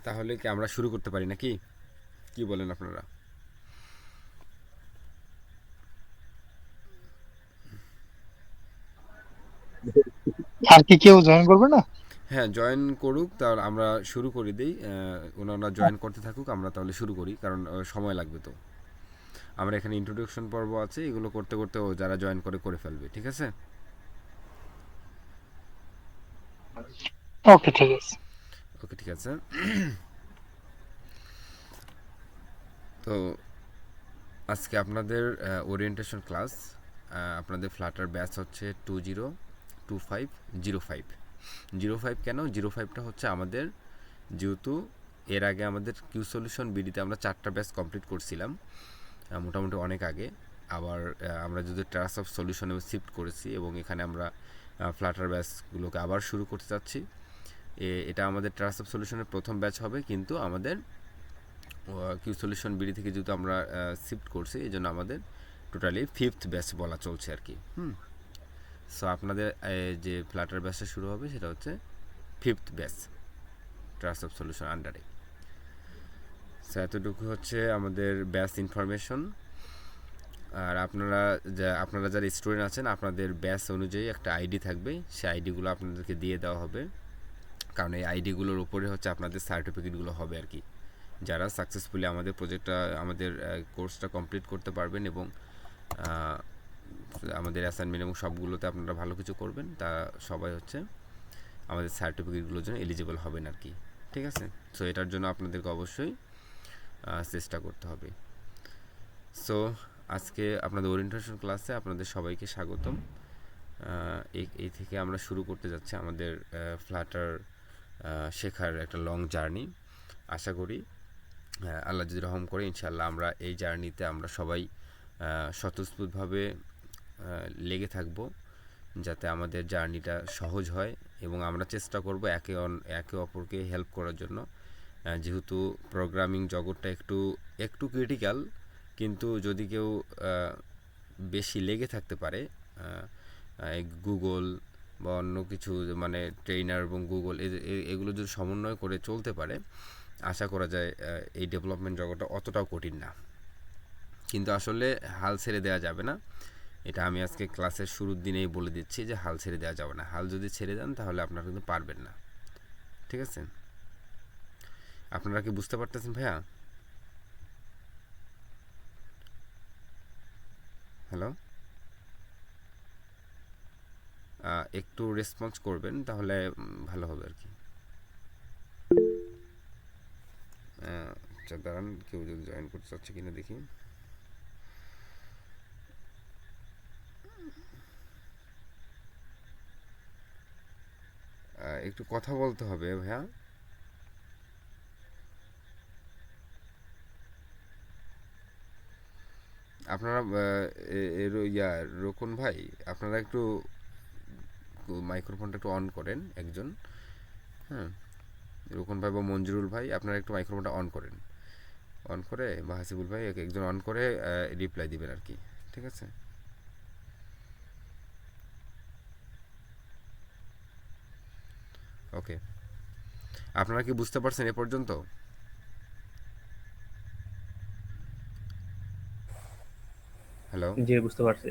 তাহলে কি আমরা শুরু করতে পারি নাকি? কি বলেন আপনারা? আর কি কেউ জয়েন করবে না? হ্যাঁ, জয়েন করুক, তাহলে আমরা শুরু করে দিই। ওনারা জয়েন করতে থাকুক, আমরা তাহলে শুরু করি, কারণ সময় লাগবে তো। আমরা এখানে ইন্ট্রোডাকশন পর্ব আছে, এগুলো করতে করতে ও যারা জয়েন করে করে ফেলবে, ঠিক আছে? ওকে, ঠিক আছে। ওকে, ঠিক আছে। তো আজকে আপনাদের ওরিয়েন্টেশন ক্লাস। আপনাদের ফ্লাটার ব্যাচ হচ্ছে 202505। 05 কেন? 05টা হচ্ছে আমাদের, যেহেতু এর আগে আমাদের কিউ সলিউশন বিডিতে আমরা 4টা ব্যাচ কমপ্লিট করছিলাম, মোটামুটি অনেক আগে। আবার আমরা যদি ট্রাস অফ সলিউশনে শিফট করেছি এবং এখানে আমরা ফ্লাটার ব্যাচগুলোকে আবার শুরু করতে চাচ্ছি। এটা আমাদের ট্রাস অফ সলিউশনের প্রথম ব্যাচ হবে, কিন্তু আমাদের কিউ সলিউশন বিডি থেকে যেহেতু আমরা শিফট করছি, এই জন্য আমাদের টোটালি ফিফথ ব্যাচ বলা চলছে আর কি। সো আপনাদের যে ফ্লাটার ব্যাচটা শুরু হবে সেটা হচ্ছে ফিফথ ব্যাচ ট্রাস অফ সলিউশন আন্ডারে। সো এতটুকু হচ্ছে আমাদের ব্যাচ ইনফরমেশন। আর আপনারা যারা স্টুডেন্ট আছেন, আপনাদের ব্যাচ অনুযায়ী একটা আইডি থাকবে, সেই আইডিগুলো আপনাদেরকে দিয়ে দেওয়া হবে, কারণ এই আইডিগুলোর উপরে হচ্ছে আপনাদের সার্টিফিকেটগুলো হবে আর কি। যারা সাকসেসফুলি আমাদের প্রজেক্টটা, আমাদের কোর্সটা কমপ্লিট করতে পারবেন এবং আমাদের অ্যাসাইনমেন্ট এবং সবগুলোতে আপনারা ভালো কিছু করবেন, তা সবাই হচ্ছে আমাদের সার্টিফিকেটগুলোর জন্য এলিজিবল হবেন আর কি। ঠিক আছে? সো এটার জন্য আপনাদেরকে অবশ্যই চেষ্টা করতে হবে। সো আজকে আপনাদের ওরিয়েন্টেশন ক্লাসে আপনাদের সবাইকে স্বাগতম। এই থেকে আমরা শুরু করতে যাচ্ছি আমাদের ফ্লাটার শেখার একটা লং জার্নি। আশা করি আল্লাহ যদি রহম করে, ইনশাআল্লাহ আমরা এই জার্নিতে আমরা সবাই স্বতঃস্ফূর্তভাবে লেগে থাকব, যাতে আমাদের জার্নিটা সহজ হয়, এবং আমরা চেষ্টা করব একে অপরকে হেল্প করার জন্য। যেহেতু প্রোগ্রামিং জগৎটা একটু একটু ক্রিটিক্যাল, কিন্তু যদি কেউ বেশি লেগে থাকতে পারে, গুগল বা অন্য কিছু, মানে ট্রেইনার এবং গুগল এগুলো যদি সমন্বয় করে চলতে পারে, আশা করা যায় এই ডেভেলপমেন্ট জগৎটা অতটাও কঠিন না। কিন্তু আসলে হাল ছেড়ে দেওয়া যাবে না, এটা আমি আজকে ক্লাসের শুরুর দিনেই বলে দিচ্ছি যে হাল ছেড়ে দেওয়া যাবে না। হাল যদি ছেড়ে দেন তাহলে আপনারা কিন্তু পারবেন না। ঠিক আছে? আপনারা কি বুঝতে পারতেছেন ভাইয়া? হ্যালো? একটু রেসপন্স করবেন, তাহলে ভালো হবে আর কি। আচ্ছা, দাঁড়ান, কেউ যদি জয়েন করতে চাচ্ছে কিনা দেখি। একটু কথা বলতে হবে ভাইয়া। আপনারা রোকন ভাই, আপনারা একটু মাইক্রোফোনটা একটু অন করেন একজন। হ্যাঁ, রোকন ভাই বা মঞ্জুরুল ভাই, আপনারা একটু মাইক্রোফোনটা অন করেন। অন করে, বা হাসিবুল ভাই, একজন অন করে রিপ্লাই দিবেন আর কি। ঠিক আছে? ওকে। আপনারা কি বুঝতে পারছেন এ পর্যন্ত? হ্যালো? জি, বুঝতে পারছি।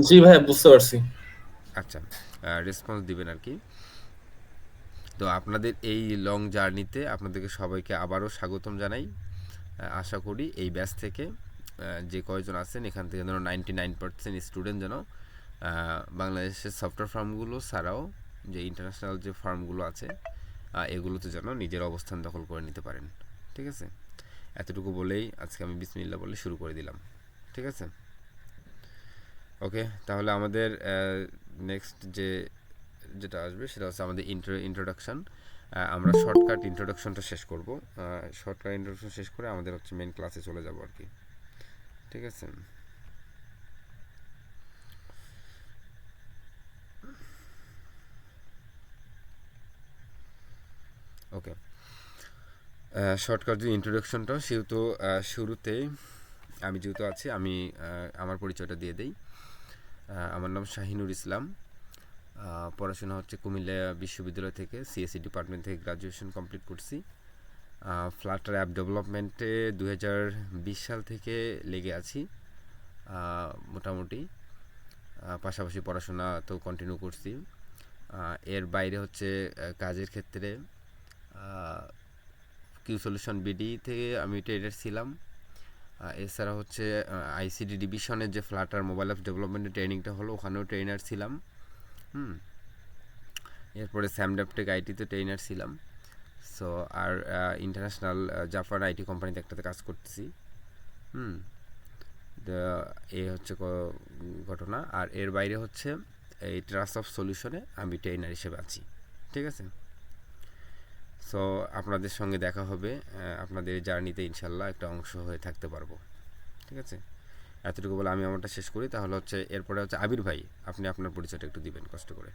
জি ভাইয়া, বুঝতে পারছি। আচ্ছা, রেসপন্স দিবেন আর কি। তো আপনাদের এই লং জার্নিতে আপনাদেরকে সবাইকে আবারও স্বাগতম জানাই। আশা করি এই ব্যাচ থেকে যে কয়জন আছেন, এখান থেকে যেন 99% স্টুডেন্ট যেন বাংলাদেশের সফটওয়্যার ফার্মগুলো ছাড়াও যে ইন্টারন্যাশনাল যে ফার্মগুলো আছে, এগুলোতে যেন নিজের অবস্থান দখল করে নিতে পারেন। ঠিক আছে? এতটুকু বলেই আজকে আমি বিসমিল্লাহ বলে শুরু করে দিলাম। ঠিক আছে? ওকে, তাহলে আমাদের নেক্সট যেটা আসবে সেটা হচ্ছে আমাদের ইন্ট্রোডাকশান। আমরা শর্টকাট ইন্ট্রোডাকশনটা শেষ করব। শর্টকাট ইন্ট্রোডাকশন শেষ করে আমাদের হচ্ছে মেন ক্লাসে চলে যাব আর কি। ঠিক আছে? ওকে, শর্টকাট যে ইন্ট্রোডাকশনটা, সেহেতু শুরুতেই আমি যেহেতু আছি, আমি আমার পরিচয়টা দিয়ে দেই। আমার নাম শাহিনুর ইসলাম। পড়াশোনা হচ্ছে কুমিল্লা বিশ্ববিদ্যালয় থেকে সিএসসি ডিপার্টমেন্ট থেকে গ্রাজুয়েশন কমপ্লিট করছি। ফ্লাটার অ্যাপ ডেভেলপমেন্টে 2020 সাল থেকে লেগে আছি মোটামুটি। পাশাপাশি পড়াশোনা তো কন্টিনিউ করছি। এর বাইরে হচ্ছে কাজের ক্ষেত্রে কিউ সলিউশন বিডি থেকে আমি ট্রেডার ছিলাম। এছাড়া হচ্ছে আইসিডি ডিভিশনের যে ফ্লাটার মোবাইল অ্যাপ ডেভেলপমেন্টের ট্রেনিংটা হলো, ওখানেও ট্রেনার ছিলাম। এরপরে স্যামডাপটেক আইটিতে ট্রেনার ছিলাম। সো আর ইন্টারন্যাশনাল জাপান আইটি কোম্পানিতে একটাতে কাজ করতেছি। এই হচ্ছে ঘটনা। আর এর বাইরে হচ্ছে এই ট্রাস্ট অফ সলিউশনে আমি ট্রেনার হিসেবে আছি। ঠিক আছে, সো আপনাদের সঙ্গে দেখা হবে, আপনাদের জার্নিতে ইনশাল্লাহ একটা অংশ হয়ে থাকতে পারবো। ঠিক আছে, এতটুকু বলে আমি আমারটা শেষ করি। তাহলে হচ্ছে এরপরে হচ্ছে আবির ভাই, আপনি আপনার পরিচয়টা একটু দিবেন কষ্ট করে।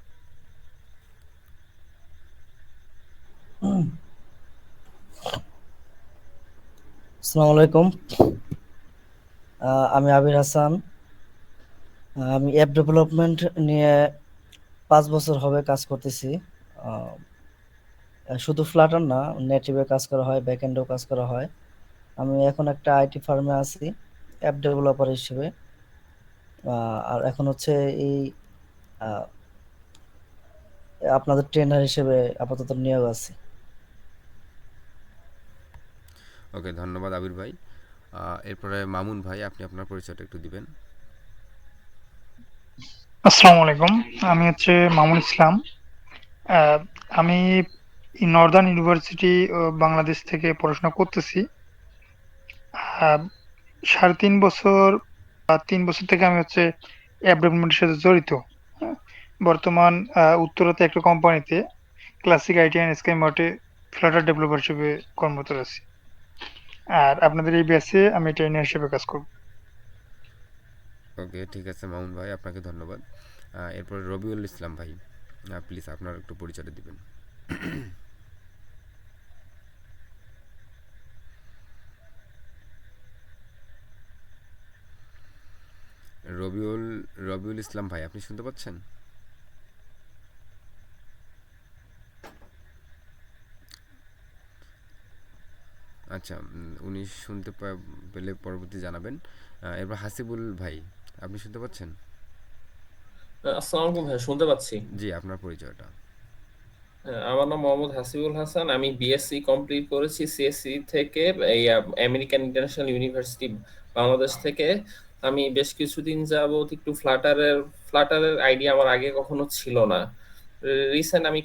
আসসালামু আলাইকুম। আমি আবির হাসান। আমি অ্যাপ ডেভেলপমেন্ট নিয়ে 5 বছর হবে কাজ করতেছি। শুধু ফ্লাটার না, নেটিভে কাজ করা হয়, ব্যাকএন্ডেও কাজ করা হয়। আমি এখন একটা আইটি ফার্মে আছি অ্যাপ ডেভেলপার হিসেবে। আর এখন হচ্ছে এই আহ, আপনাদের ট্রেনার হিসেবে আপাতত নিয়োগ আছি। ওকে, ধন্যবাদ আবির ভাই। এরপরে মামুন ভাই, আপনি আপনার পরিচয়টা একটু দিবেন। আসসালামু আলাইকুম। আমি মামুন ইসলাম। আহ, আমি নর্দার্ন ইউনিভার্সিটি বাংলাদেশ থেকে পড়াশোনা করতেছি। 3.5 বছর 3 বছর থেকে আমি অ্যাপ ডেভেলপমেন্টের সাথে জড়িত। হ্যাঁ, বর্তমান উত্তরাতে একটা কোম্পানিতে ক্লাসিক আইটি অ্যান্ড স্কাই মার্টে ফ্লাটার ডেভেলপার হিসেবে কর্মরত আছি। আর আপনাদের এই ব্যাচে আমি ট্রেনার হিসেবে কাজ করব। ওকে, ঠিক আছে মামুন ভাই, আপনাকে ধন্যবাদ। এরপর রবিউল ইসলাম ভাই, প্লিজ আপনার একটু পরিচয়টা দিবেন। রবিউল রবিউল ইসলাম ভাই, আপনি শুনতে পাচ্ছেন? আচ্ছা, উনি শুনতে পেলে পরবর্তী জানাবেন। এরপর হাসিবুল ভাই, আপনি শুনতে পাচ্ছেন? আসসালামু আলাইকুম ভাই, শুনতে পাচ্ছি। জি, আপনার পরিচয়টা। আমার নাম মোহাম্মদ হাসিবুল হাসান। আমি বিএসসি কমপ্লিট করেছি সিএসসি থেকে, এই আমেরিকান ইন্টারন্যাশনাল ইউনিভার্সিটি বাংলাদেশ থেকে। আমি বেশ কিছুদিন যাবত একটু ফ্লাটারের আইডিয়া আমার আগে কখনো ছিল না। রিসেন্ট আমি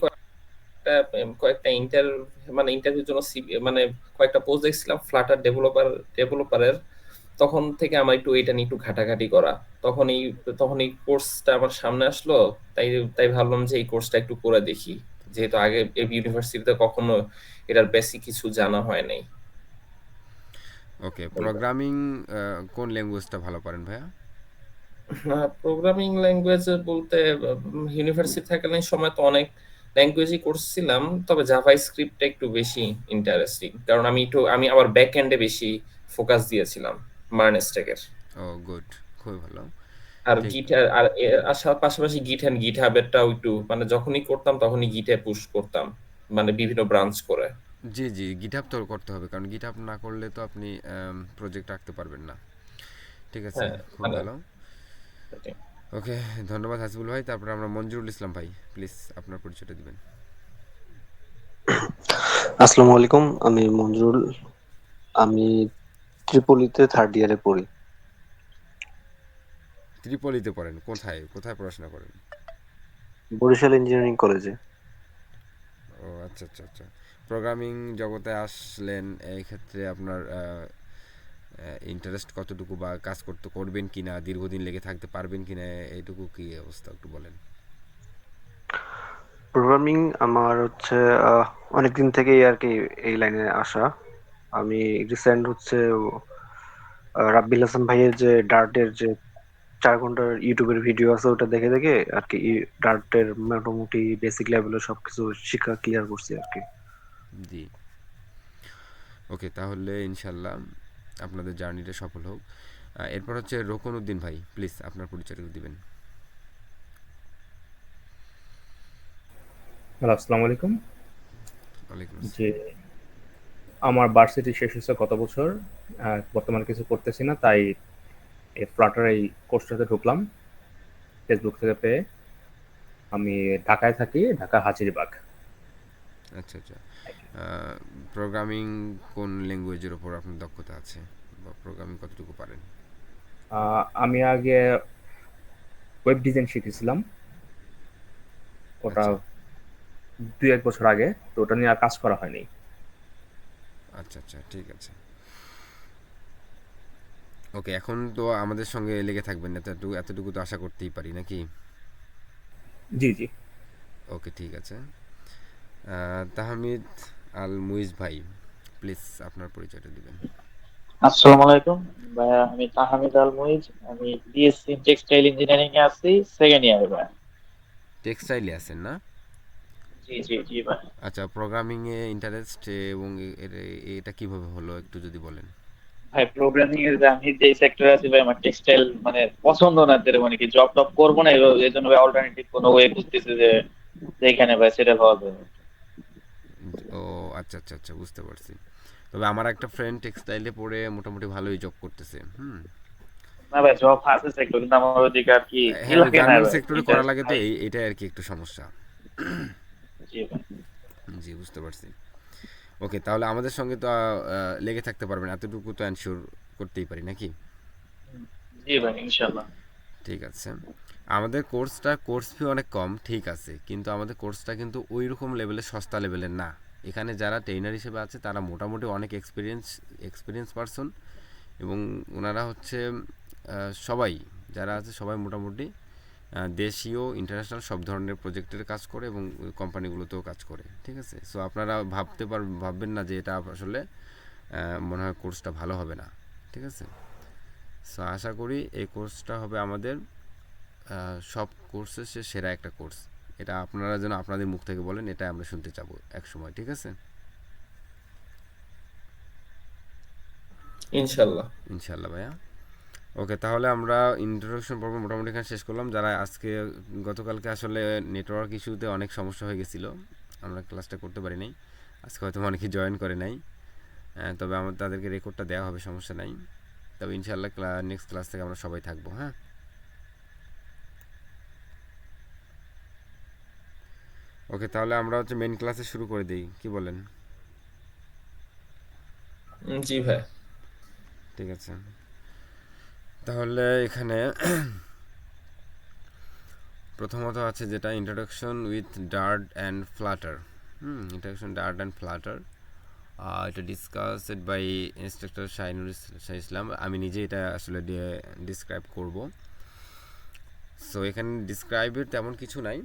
কয়েকটা ইন্টারভিউর জন্য মানে কয়েকটা পোস্ট দেখছিলাম ফ্লাটার ডেভেলপারের। তখন থেকে আমার একটু এটা নিয়ে একটু ঘাটাঘাটি করা। তখন এই কোর্সটা আমার সামনে আসলো। তাই তাই ভাবলাম যে এই কোর্সটা একটু করে দেখি, যেহেতু আগে ইউনিভার্সিটিতে কখনো এটার বেসিক কিছু জানা হয় নাই। ওকে, প্রোগ্রামিং কোন ল্যাঙ্গুয়েজটা ভালো পারেন ভাইয়া? প্রোগ্রামিং ল্যাঙ্গুয়েজ বলতে ইউনিভার্সিটি থাকালীন সময় তো অনেক ল্যাঙ্গুয়েজই করছিলাম, তবে জাভা স্ক্রিপ্টটা একটু বেশি ইন্টারেস্টিং, কারণ আমি আবার ব্যাক এন্ডে বেশি ফোকাস দিয়েছিলাম মার্ন স্ট্যাকের। ও গুড, খুবই ভালো। আর ঠিক, গিট আর পাশাপাশি গিট অ্যান্ড গিট হাবেরটাও একটু, মানে যখনই করতাম তখনই গিটে পুশ করতাম, মানে বিভিন্ন ব্রাঞ্চ করে। জি জি, গিটহাব তো করতে হবে, কারণ গিটহাব না করলে তো আপনি প্রজেক্ট রাখতে পারবেন না। ঠিক আছে, হ্যাঁ, খুব মানে ভালো। ওকে, ধন্যবাদ হাসিবুল ভাই। তারপরে আমরা মঞ্জুরুল ইসলাম ভাই, প্লিজ আপনার পরিচয়টা দিবেন। আসসালামু আলাইকুম, আমি মঞ্জুরুল। আমি ত্রিপলিতে 3rd ইয়ারে পড়ি। ত্রিপলিতে পড়েন? কোথায় কোথায় পড়াশোনা করেন? বরিশাল ইঞ্জিনিয়ারিং কলেজে। ও আচ্ছা আচ্ছা আচ্ছা। প্রোগ্রামিং জগতে আসলেন, এই ক্ষেত্রে আপনার ইন্টারেস্ট কতটুকু, বা কাজ করবেন কিনা, দীর্ঘদিন লেগে থাকতে পারবেন কিনা, এইটুকু কি অবস্থা একটু বলেন। প্রোগ্রামিং আমার অনেকদিন থেকেই আর কি এই লাইনে আসা। আমি রিসেন্ট রাব্বিল হাসান ভাইয়ের যে ডার্টের যে 4 ঘন্টার ইউটিউবের ভিডিও আছে, ওটা দেখে দেখে আর কি ডার্টের মোটামুটি বেসিক লেভেলের সবকিছু শিক্ষা ক্লিয়ার করছি আর কি। জি, ওকে, তাহলে ইনশাল্লাহ আপনাদের জার্নিটা সফল হোক। এরপর হচ্ছে রোকন উদ্দিন ভাই, প্লিজ আপনার পরিচয়টা দিবেন। হ্যালো, আসসালামু আলাইকুম। ওয়ালাইকুম যে আসসালাম। আমার ভার্সিটি শেষ হয়েছে গত বছর। বর্তমানে কিছু করতেছি না, তাই এই ফ্লাটার এই কোর্সটাতে ঢুকলাম ফেসবুক থেকে পেয়ে। আমি ঢাকায় থাকি, ঢাকা হাজারীবাগ। আচ্ছা আচ্ছা। প্রোগ্রামিং কোন ল্যাঙ্গুয়েজের ওপর আপনার দক্ষতা আছে, বা প্রোগ্রামিং কতটুকু পারেন? আমি আগে ওয়েব ডিজাইন শিখেছিলাম, ওটা আচ্ছা 2-1 বছর আগে। তো ওটা নিয়ে আর কাজ করা হয়নি। আচ্ছা আচ্ছা, ঠিক আছে। ওকে, এখন তো আমাদের সঙ্গে লেগে থাকবেন, এতটুকু এতটুকু তো আশা করতেই পারি নাকি? জি, জি। ওকে, ঠিক আছে। তাহমিদ আল মুইজ ভাই, প্লিজ আপনার পরিচয়টা দিবেন। আসসালামু আলাইকুম ভাইয়া, আমি তাহমিদ আল মুইজ। আমি বিএসসি টেক্সটাইল ইঞ্জিনিয়ারিং এ আছি, সেকেন্ড ইয়ারে ভাইয়া। টেক্সটাইলে আছেন না? জি জি জি ভাই। আচ্ছা, প্রোগ্রামিংয়ে ইন্টারেস্ট এবং এটা কিভাবে হলো একটু যদি বলেন। ভাই প্রোগ্রামিং এর যে আমি যে সেক্টরে আছি ভাই, আমার টেক্সটাইল মানে পছন্দ না, মানে কি জব টপ করবো না, এই জন্য ভাই অল্টারনেটিভ কোনো ওয়ে খুঁজতেছি যে যেখানে ভাই সেটেল হওয়া যাবে। ও আচ্ছা আচ্ছা আচ্ছা, বুঝতে পারছি। তবে আমার একটা ফ্রেন্ড টেক্সটাইলে পড়ে মোটামুটি ভালোই জব করতেছে। না ভাই, জব আছে সেক্টর, কিন্তু আমার ওদিকে আর কি হ্যাঁ, লাগে না গার্মেন্ট ভাই, সেক্টরে করা ইন্টারেস্ট লাগে তো নাই। এটাই আর কি একটু সমস্যা। জি ভাই। জি, বুঝতে পারছি। ওকে, তাহলে আমাদের সঙ্গে তো লেগে থাকতে পারবেন, এতটুকু তো অ্যানশিওর করতেই পারি নাকি? জি ভাই, ইনশাল্লাহ। ঠিক আছে। আমাদের কোর্স ফি অনেক কম, ঠিক আছে, কিন্তু আমাদের কোর্সটা কিন্তু ওই রকম লেভেলের সস্তা লেভেলের না। এখানে যারা ট্রেনার হিসেবে আছে তারা মোটামুটি অনেক এক্সপিরিয়েন্স পারসন, এবং ওনারা হচ্ছে সবাই যারা আছে সবাই মোটামুটি দেশীয় ইন্টারন্যাশনাল সব ধরনের প্রজেক্টের কাজ করে এবং কোম্পানিগুলোতেও কাজ করে। ঠিক আছে, সো আপনারা ভাববেন না যে এটা আসলে মনে হয় কোর্সটা ভালো হবে না। ঠিক আছে, সো আশা করি এই কোর্সটা হবে আমাদের সব কোর্সের সেরা একটা কোর্স। এটা আপনারা যেন আপনাদের মুখ থেকে বলেন, এটা আমরা শুনতে চাবো এক সময়। ঠিক আছে, ইনশাল্লাহ। ইনশাল্লাহ ভাইয়া। ওকে, তাহলে আমরা ইন্ট্রোডাকশন পর্ব মোটামুটি এখানে শেষ করলাম। যারা আজকে গতকালকে আসলে নেটওয়ার্ক ইস্যুতে অনেক সমস্যা হয়ে গেছিলো, আমরা ক্লাসটা করতে পারি নাই। আজকে হয়তো অনেকেই জয়েন করে নাই, তবে আমার তাদেরকে রেকর্ডটা দেওয়া হবে, সমস্যা নাই। তবে ইনশাল্লাহ নেক্সট ক্লাস থেকে আমরা সবাই থাকবো। হ্যাঁ, ওকে, তাহলে আমরা হচ্ছে মেন ক্লাসে শুরু করে দিই, কি বলেন? জি ভাই। ঠিক আছে, তাহলে এখানে প্রথমত আছে যেটা introduction with dart and flutter. Introduction dart and flutter, এটা discussed by instructor Shahinur Islam. আমি নিজে এটা আসলে ডিসক্রাইব করব। সো এখানে ডিসক্রাইবের তেমন কিছু নাই,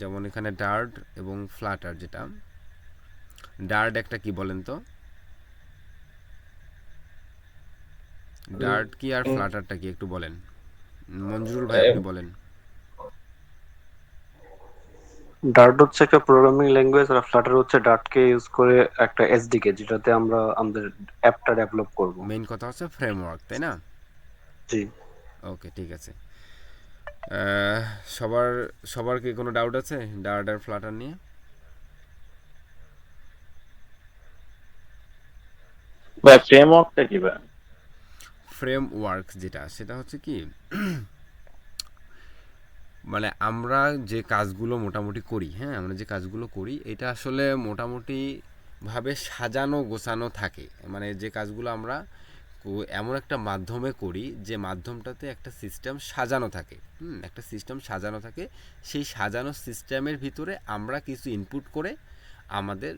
যেমন এখানে ডার্ট এবং ফ্লাটার। যেটা ডার্ট একটা কি বলেন তো, ডার্ট কি আর উম, ফ্লাটারটা কি একটু বলেন। মঞ্জুরুল ভাই, আপনি বলেন। ডার্ট হচ্ছে একটা প্রোগ্রামিং ল্যাঙ্গুয়েজ, আর ফ্লাটার হচ্ছে ডার্টকে ইউজ করে একটা এসডিকে, যেটাতে আমরা আমাদের অ্যাপটা ডেভেলপ করব। মেইন কথা হচ্ছে ফ্রেমওয়ার্ক, তাই না? জি। ওকে, ঠিক আছে। আহ, সবার সবার কি কোনো ডাউট আছে ডার্ট আর ফ্লাটার নিয়ে? ভাই ফ্রেমওয়ার্কটা কি ভাই? ফ্রেমওয়ার্ক যেটা, সেটা হচ্ছে কি, মানে আমরা যে কাজগুলো মোটামুটি করি, হ্যাঁ, আমরা যে কাজগুলো করি এটা আসলে মোটামুটি ভাবে সাজানো গোছানো থাকে। মানে যে কাজগুলো আমরা এমন একটা মাধ্যমে করি যে মাধ্যমটাতে একটা সিস্টেম সাজানো থাকে। একটা সিস্টেম সাজানো থাকে, সেই সাজানো সিস্টেমের ভিতরে আমরা কিছু ইনপুট করে আমাদের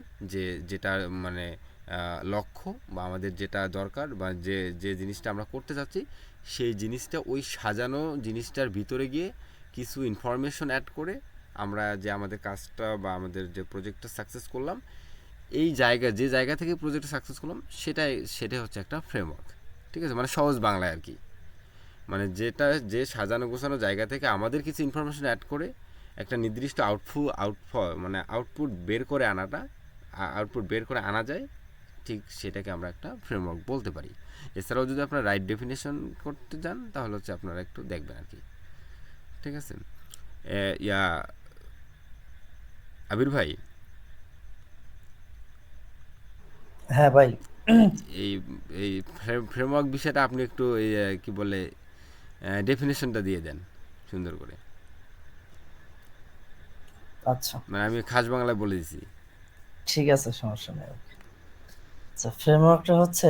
যেটা মানে লক্ষ্য বা আমাদের যেটা দরকার বা যে যে জিনিসটা আমরা করতে চাচ্ছি, সেই জিনিসটা ওই সাজানো জিনিসটার ভিতরে গিয়ে কিছু ইনফরমেশন অ্যাড করে আমরা যে আমাদের কাজটা বা আমাদের যে প্রজেক্টটা সাকসেস করলাম, এই যে জায়গা থেকে প্রজেক্টটা সাকসেস করলাম, সেটাই হচ্ছে একটা ফ্রেমওয়ার্ক। ঠিক আছে, মানে সহজ বাংলায় আর কি, মানে যে সাজানো গোছানো জায়গা থেকে আমাদের কিছু ইনফরমেশন অ্যাড করে একটা নির্দিষ্ট আউটপুট বের করে আনা যায়, ঠিক সেটাকে আমরা একটা ফ্রেমওয়ার্ক বলতে পারি। এছাড়াও যদি আপনারা রাইট ডেফিনেশন করতে যান তাহলে হচ্ছে আপনারা একটু দেখবেন আর কি। ঠিক আছে, ইয়া আবির ভাই, হ্যাঁ ভাই। এই এই ফ্রেমওয়ার্ক বিষয়টা আপনি একটু এই কি বলে ডেফিনেশনটা দিয়ে দেন সুন্দর করে। আচ্ছা, মানে আমি খাস বাংলায় বলে দিছি। ঠিক আছে, সমস্যা নেই। আচ্ছা, ফ্রেমওয়ার্কটা হচ্ছে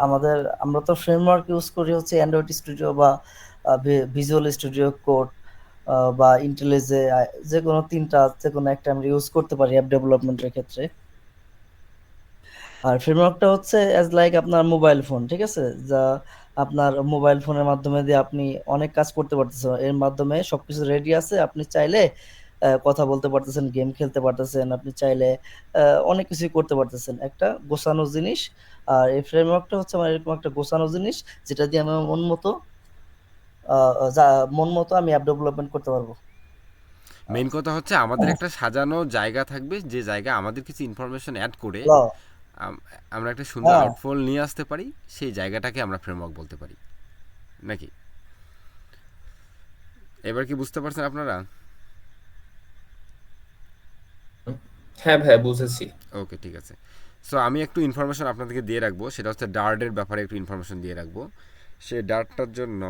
আমাদের, আমরা তো ফ্রেমওয়ার্ক ইউজ করি হচ্ছে অ্যান্ড্রয়েড স্টুডিও বা ভিজুয়াল স্টুডিও কোড বা ইন্টেলিজে, যে কোনো তিনটা, যে কোনো একটা আমরা ইউজ করতে পারি অ্যাপ ডেভেলপমেন্টের ক্ষেত্রে। আর ফ্রেমওয়ার্কটা হচ্ছে অ্যাজ লাইক আপনার মোবাইল ফোন, ঠিক আছে, যা আপনার মোবাইল ফোনের মাধ্যমে দিয়ে আপনি অনেক কাজ করতে পারতেছেন, এর মাধ্যমে সবকিছু রেডি আছে, আপনি চাইলে কথা বলতে পারতেছেন, গেম খেলতে পারতেছেন, আপনি চাইলে অনেক কিছুই করতে পারতেছেন, একটা গোছানো জিনিস। আর এই ফ্রেমওয়ার্কটা হচ্ছে আমার এরকম একটা গোছানো জিনিস, যেটা দিয়ে আমার মন মতো আমি অ্যাপ ডেভেলপমেন্ট করতে পারবো। মেইন কথা হচ্ছে আমাদের একটা সাজানো জায়গা থাকবে, যে জায়গা আমাদের কিছু ইনফরমেশন অ্যাড করে হ্যালো। আমরা একটা সুন্দর হ্যাঁ, আউটফল নিয়ে আসতে পারি, সেই জায়গাটাকে আমরা ফ্রেমওয়ার্ক বলতে পারি নাকি? এবার কি বুঝতে পারছেন আপনারা? হ্যাঁ ভাই, বুঝেছি। ওকে, ঠিক আছে। সো আমি একটু ইনফরমেশন আপনাদেরকে দিয়ে রাখবো, সেটা হচ্ছে ডার্টের ব্যাপারে একটু ইনফরমেশন দিয়ে রাখবো। সে ডার্টটার জন্য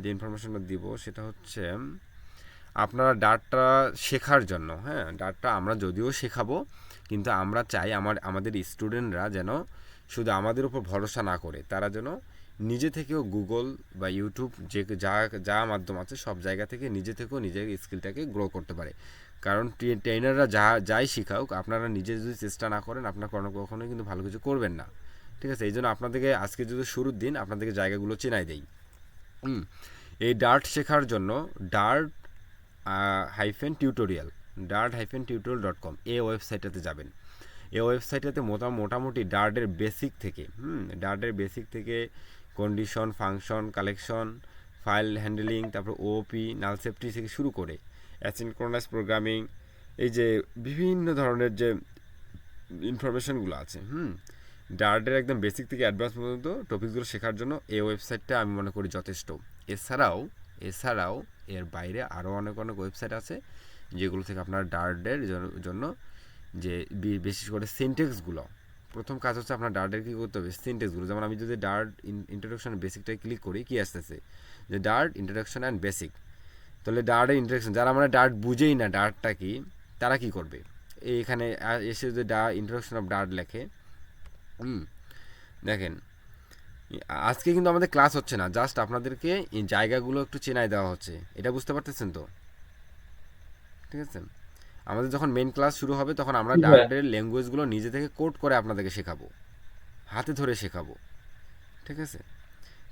যে ইনফরমেশনটা দিব সেটা হচ্ছে আপনারা ডার্টটা শেখার জন্য, হ্যাঁ, ডার্টটা আমরা যদিও শেখাবো, কিন্তু আমরা চাই আমাদের স্টুডেন্টরা যেন শুধু আমাদের উপর ভরসা না করে, তারা যেন নিজে থেকেও গুগল বা ইউটিউব যে যা যা মাধ্যম আছে সব জায়গা থেকে নিজে থেকেও নিজের স্কিলটাকে গ্রো করতে পারে। কারণ ট্রেনাররা যাই শেখাওক, আপনারা নিজে যদি চেষ্টা না করেন, আপনারা কখনোই কিন্তু ভালো কিছু করবেন না। ঠিক আছে, এই জন্য আপনাদেরকে আজকে যদি শুরুর দিন আপনাদেরকে জায়গাগুলো চেনাই দেই। এই ডার্ট শেখার জন্য ডার্ট টিউটোরিয়াল.com এই ওয়েবসাইটটাতে যাবেন। এই ওয়েবসাইটটাতে মোটামুটি ডার্টের বেসিক থেকে condition, function, collection, file handling, তারপর ওপি, নাল সেফটি থেকে শুরু করে অ্যাসিনক্রোনাস প্রোগ্রামিং, এই যে বিভিন্ন ধরনের যে ইনফরমেশনগুলো আছে, ডার্টের একদম বেসিক থেকে অ্যাডভান্স পর্যন্ত টপিকগুলো শেখার জন্য এই ওয়েবসাইটটা আমি মনে করি যথেষ্ট। এছাড়াও এর বাইরে আরও অনেক ওয়েবসাইট আছে যেগুলো থেকে আপনার ডার্টের জন্য যে বিশেষ করে সিনটেক্সগুলো, প্রথম কাজ হচ্ছে আপনার ডার্টের কী করতে হবে, সিনটেক্সগুলো। যেমন আমি যদি ডার্ট ইন্ট্রোডাকশন বেসিকটায় ক্লিক করি, কি আসতেছে যে ডার্ট ইন্ট্রোডাকশন অ্যান্ড বেসিক। তাহলে ডার্টের ইন্ট্রোডাকশন, যারা মানে ডার্ট বুঝেই না ডার্টটা কি, তারা কি করবে, এখানে এসে যদি ইন্ট্রোডাকশন অফ ডার্ট লেখে, দেখেন আজকে কিন্তু আমাদের ক্লাস হচ্ছে না, জাস্ট আপনাদেরকে এই জায়গাগুলো একটু চেনাই দেওয়া হচ্ছে, এটা বুঝতে পারতেছেন তো? ঠিক আছে, আমাদের যখন মেন ক্লাস শুরু হবে তখন আমরা হ্যাঁ। ডার্টের ল্যাঙ্গুয়েজগুলো নিজে থেকে কোড করে আপনাদেরকে শেখাবো, হাতে ধরে শেখাবো। ঠিক আছে,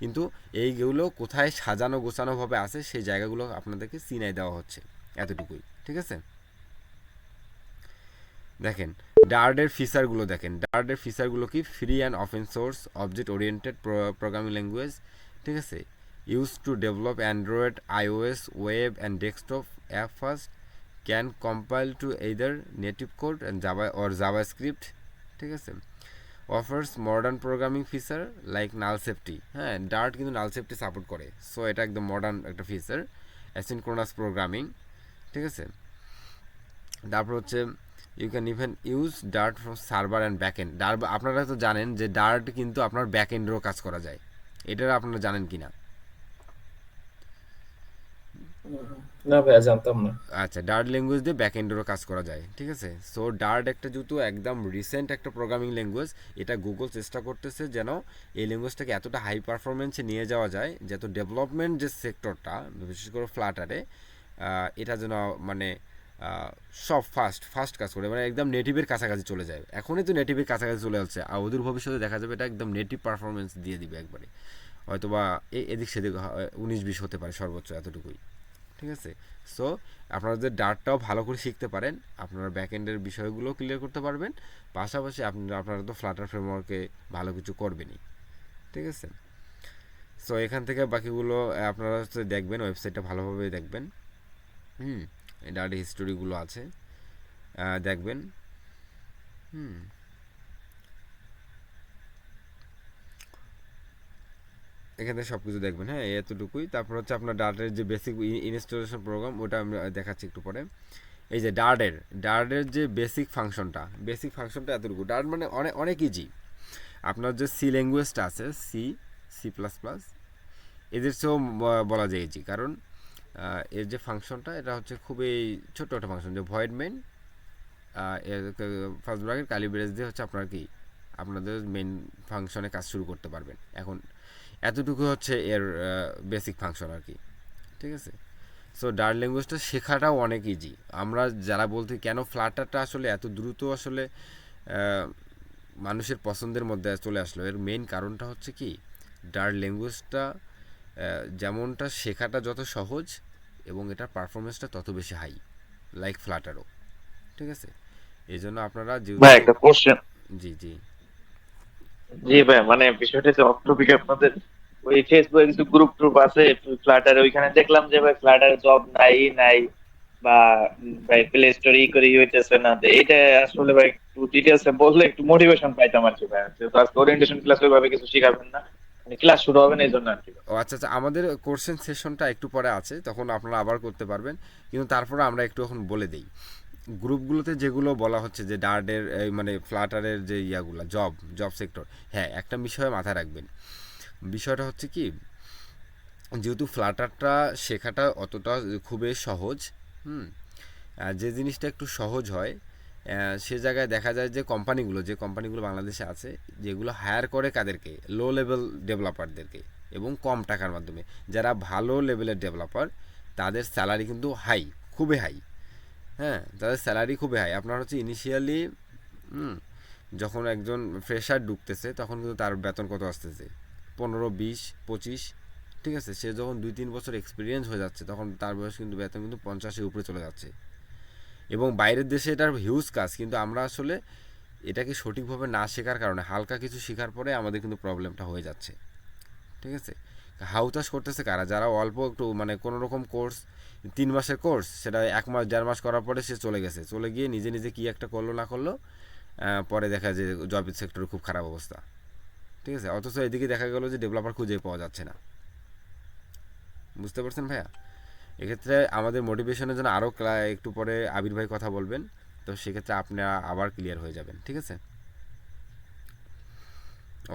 কিন্তু এইগুলো কোথায় সাজানো গোছানোভাবে আছে সেই জায়গাগুলো আপনাদেরকে চিনাই দেওয়া হচ্ছে, এতটুকুই। ঠিক আছে, দেখেন ডার্টের ফিচারগুলো দেখেন, ডার্টের ফিচারগুলো কি, free and open source object oriented programming language. ঠিক আছে, use to develop Android, iOS, web and desktop app first, can compile to either native code and JavaScript. ঠিক আছে, offers modern programming feature like null safety. হ্যাঁ, Dart কিন্তু null safety support করে, so এটা একদম modern একটা feature. Asynchronous programming. ঠিক আছে, তারপর হচ্ছে you can even use dart from server and back end. আপনারা তো জানেন যে ডার্ট কিন্তু আপনার ব্যাক এন্ডেরও কাজ করা যায়, এটা আপনারা জানেন কি না? না ভাইয়া, জানতাম না। আচ্ছা, ডার্ট ল্যাঙ্গুয়েজ দিয়ে ব্যাক এন্ডেরও কাজ করা যায়। ঠিক আছে, সো ডার্ট একটা যেহেতু একদম রিসেন্ট একটা প্রোগ্রামিং ল্যাঙ্গুয়েজ, এটা গুগল চেষ্টা করতেছে যেন এই ল্যাঙ্গুয়েজটাকে এতটা হাই পারফরমেন্সে নিয়ে যাওয়া যায়, যত ডেভেলপমেন্ট যে সেক্টরটা বিশেষ করে ফ্লাটারে, এটা যেন মানে সব ফাস্ট কাজ করে, মানে একদম নেটিভের কাছাকাছি চলে যায়। এখনই তো নেটিভের কাছাকাছি চলে যাচ্ছে, আর ওদের ভবিষ্যতে দেখা যাবে এটা একদম নেটিভ পারফরমেন্স দিয়ে দিবে একবারে, হয়তোবা এদিক সেদিক 19-20 হতে পারে সর্বোচ্চ, এতটুকুই। ঠিক আছে, সো আপনারা যদি ডার্টটাও ভালো করে শিখতে পারেন, আপনারা ব্যাক এন্ডের বিষয়গুলো ক্লিয়ার করতে পারবেন, পাশাপাশি আপনারা তো ফ্লাটার ফ্রেমওয়ার্কে ভালো কিছু করবেনই। ঠিক আছে, সো এখান থেকে বাকিগুলো আপনারা হচ্ছে দেখবেন, ওয়েবসাইটটা ভালোভাবে দেখবেন। ডার্ট হিস্টোরিগুলো আছে, দেখবেন। এখান থেকে সব কিছু দেখবেন। হ্যাঁ, এতটুকুই। তারপর হচ্ছে আপনার ডাটার যে বেসিক ইনস্টলেশন প্রোগ্রাম, ওটা আমি দেখাচ্ছি একটু পরে। এই যে ডার্টের যে বেসিক ফাংশনটা এতটুকু। ডার্ট মানে অনেক অনেক ইজি। আপনার যে সি ল্যাঙ্গুয়েজটা আছে, সি প্লাস প্লাস, এদের চেয়েও বলা যায় ইজি, কারণ এর যে ফাংশনটা এটা হচ্ছে খুবই ছোট্ট একটা ফাংশন, যে ভয়েড মেইন ফার্স্ট ব্র্যাকেট কালি ব্রেস দিয়ে হচ্ছে আপনার কি আপনাদের মেইন ফাংশনে কাজ শুরু করতে পারবেন। এখন এতটুকু হচ্ছে এর বেসিক ফাংশন আর কি, ঠিক আছে। সো ডার্ট ল্যাঙ্গুয়েজটা শেখাটাও অনেক ইজি। আমরা যারা বলতে কেন ফ্লাটারটা আসলে এত দ্রুত আসলে মানুষের পছন্দের মধ্যে চলে আসলো, এর মেইন কারণটা হচ্ছে কি, ডার্ট ল্যাঙ্গুয়েজটা যেমনটা শেখাটা যত সহজ এবং এটার পারফরমেন্সটা তত বেশি হাই, লাইক ফ্লাটারও, ঠিক আছে। এই জন্য আপনারা ভাই একটা কোশ্চেন। জি জি জি ভাই, মানে বিষয়টা হচ্ছে অফ টপিক। আপনাদের ওই ফেসবুকে কিছু গ্রুপ ট্রুপ আছে ফ্লাটার, ওইখানে দেখলাম যে ভাই ফ্লাটার জব নাই বা ভাই প্লে স্টোর করে হইতেছে না। তো এইটা আসলে ভাই একটু ডিটেলস বললে একটু মোটিভেশন পাইতাম আর কি ভাই। তো আজকে ওরিয়েন্টেশন ক্লাস ওইভাবে কিছু শিখাবেন না, মানে ক্লাস শুরু হবে না এই জন্য আর কি। ও আচ্ছা আচ্ছা, আমাদের কোর্সের সেশনটা একটু পরে আছে, তখন আপনারা আবার করতে পারবেন, কিন্তু তারপরে আমরা একটু এখন বলে দিই গ্রুপগুলোতে যেগুলো বলা হচ্ছে যে ডার্টের মানে ফ্লাটারের যে ইয়াগুলো জব সেক্টর। হ্যাঁ, একটা বিষয় মাথায় রাখবেন, বিষয়টা হচ্ছে কি, যেহেতু ফ্লাটারটা শেখাটা অতটা খুবই সহজ, যে জিনিসটা একটু সহজ হয় সে জায়গায় দেখা যায় যে কোম্পানিগুলো বাংলাদেশে আছে, যেগুলো হায়ার করে কাদেরকে, লো লেভেল ডেভেলপারদেরকে, এবং কম টাকার মাধ্যমে। যারা ভালো লেভেলের ডেভেলপার তাদের স্যালারি কিন্তু খুবই হাই। হ্যাঁ, তাদের স্যালারি খুবই হাই। আপনার হচ্ছে ইনিশিয়ালি যখন একজন ফ্রেশার ঢুকতেছে তখন কিন্তু তার বেতন কত আসতেছে, 15, 20, 25, ঠিক আছে। সে যখন 2-3 বছর এক্সপিরিয়েন্স হয়ে যাচ্ছে তখন তার বয়স কিন্তু বেতন কিন্তু 50-এর উপরে চলে যাচ্ছে। এবং বাইরের দেশে এটার হিউজ কাজ, কিন্তু আমরা আসলে এটাকে সঠিকভাবে না শেখার কারণে হালকা কিছু শেখার পরে আমাদের কিন্তু প্রবলেমটা হয়ে যাচ্ছে, ঠিক আছে। হাউতাস করতেছে কারা, যারা অল্প একটু মানে কোনো রকম কোর্স, 3 মাসের কোর্স, সেটা 1 মাস 1.5 মাস করার পরে সে চলে গিয়ে নিজে কি একটা করলো না করলো, পরে দেখা যায় জব সেক্টরে খুব খারাপ অবস্থা, ঠিক আছে। অথচ এদিকে দেখা গেলো যে ডেভেলপার খুঁজে পাওয়া যাচ্ছে না। বুঝতে পারছেন ভাইয়া? এক্ষেত্রে আমাদের মোটিভেশনের জন্য আরও একটু পরে আবির ভাই কথা বলবেন, তো সেক্ষেত্রে আপনারা আবার ক্লিয়ার হয়ে যাবেন, ঠিক আছে।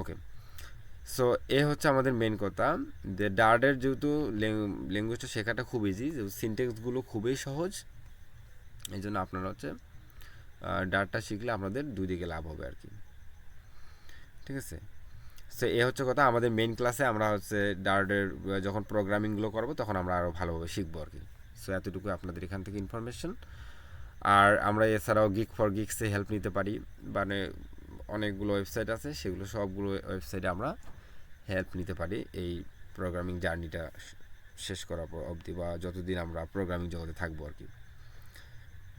ওকে, সো এ হচ্ছে আমাদের মেন কথা, যে ডার্টের যেহেতু ল্যাঙ্গুয়েজটা শেখাটা খুব ইজি, সিনটেক্সগুলো খুবই সহজ, এই জন্য আপনারা হচ্ছে ডার্টটা শিখলে আপনাদের দুই দিকে লাভ হবে আর কি, ঠিক আছে। সো এ হচ্ছে কথা, আমাদের মেইন ক্লাসে আমরা হচ্ছে ডার্টের যখন প্রোগ্রামিংগুলো করবো তখন আমরা আরও ভালোভাবে শিখবো আর কি। সো এতটুকু আপনাদের এখান থেকে ইনফরমেশন। আর আমরা এছাড়াও গিক ফর গিক্সে হেল্প নিতে পারি, মানে অনেকগুলো ওয়েবসাইট আছে, সেগুলো সবগুলো ওয়েবসাইটে আমরা হেল্প নিতে পারি এই প্রোগ্রামিং জার্নিটা শেষ করার পর অবধি, বা যতদিন আমরা প্রোগ্রামিং জগতে থাকবো আর কি,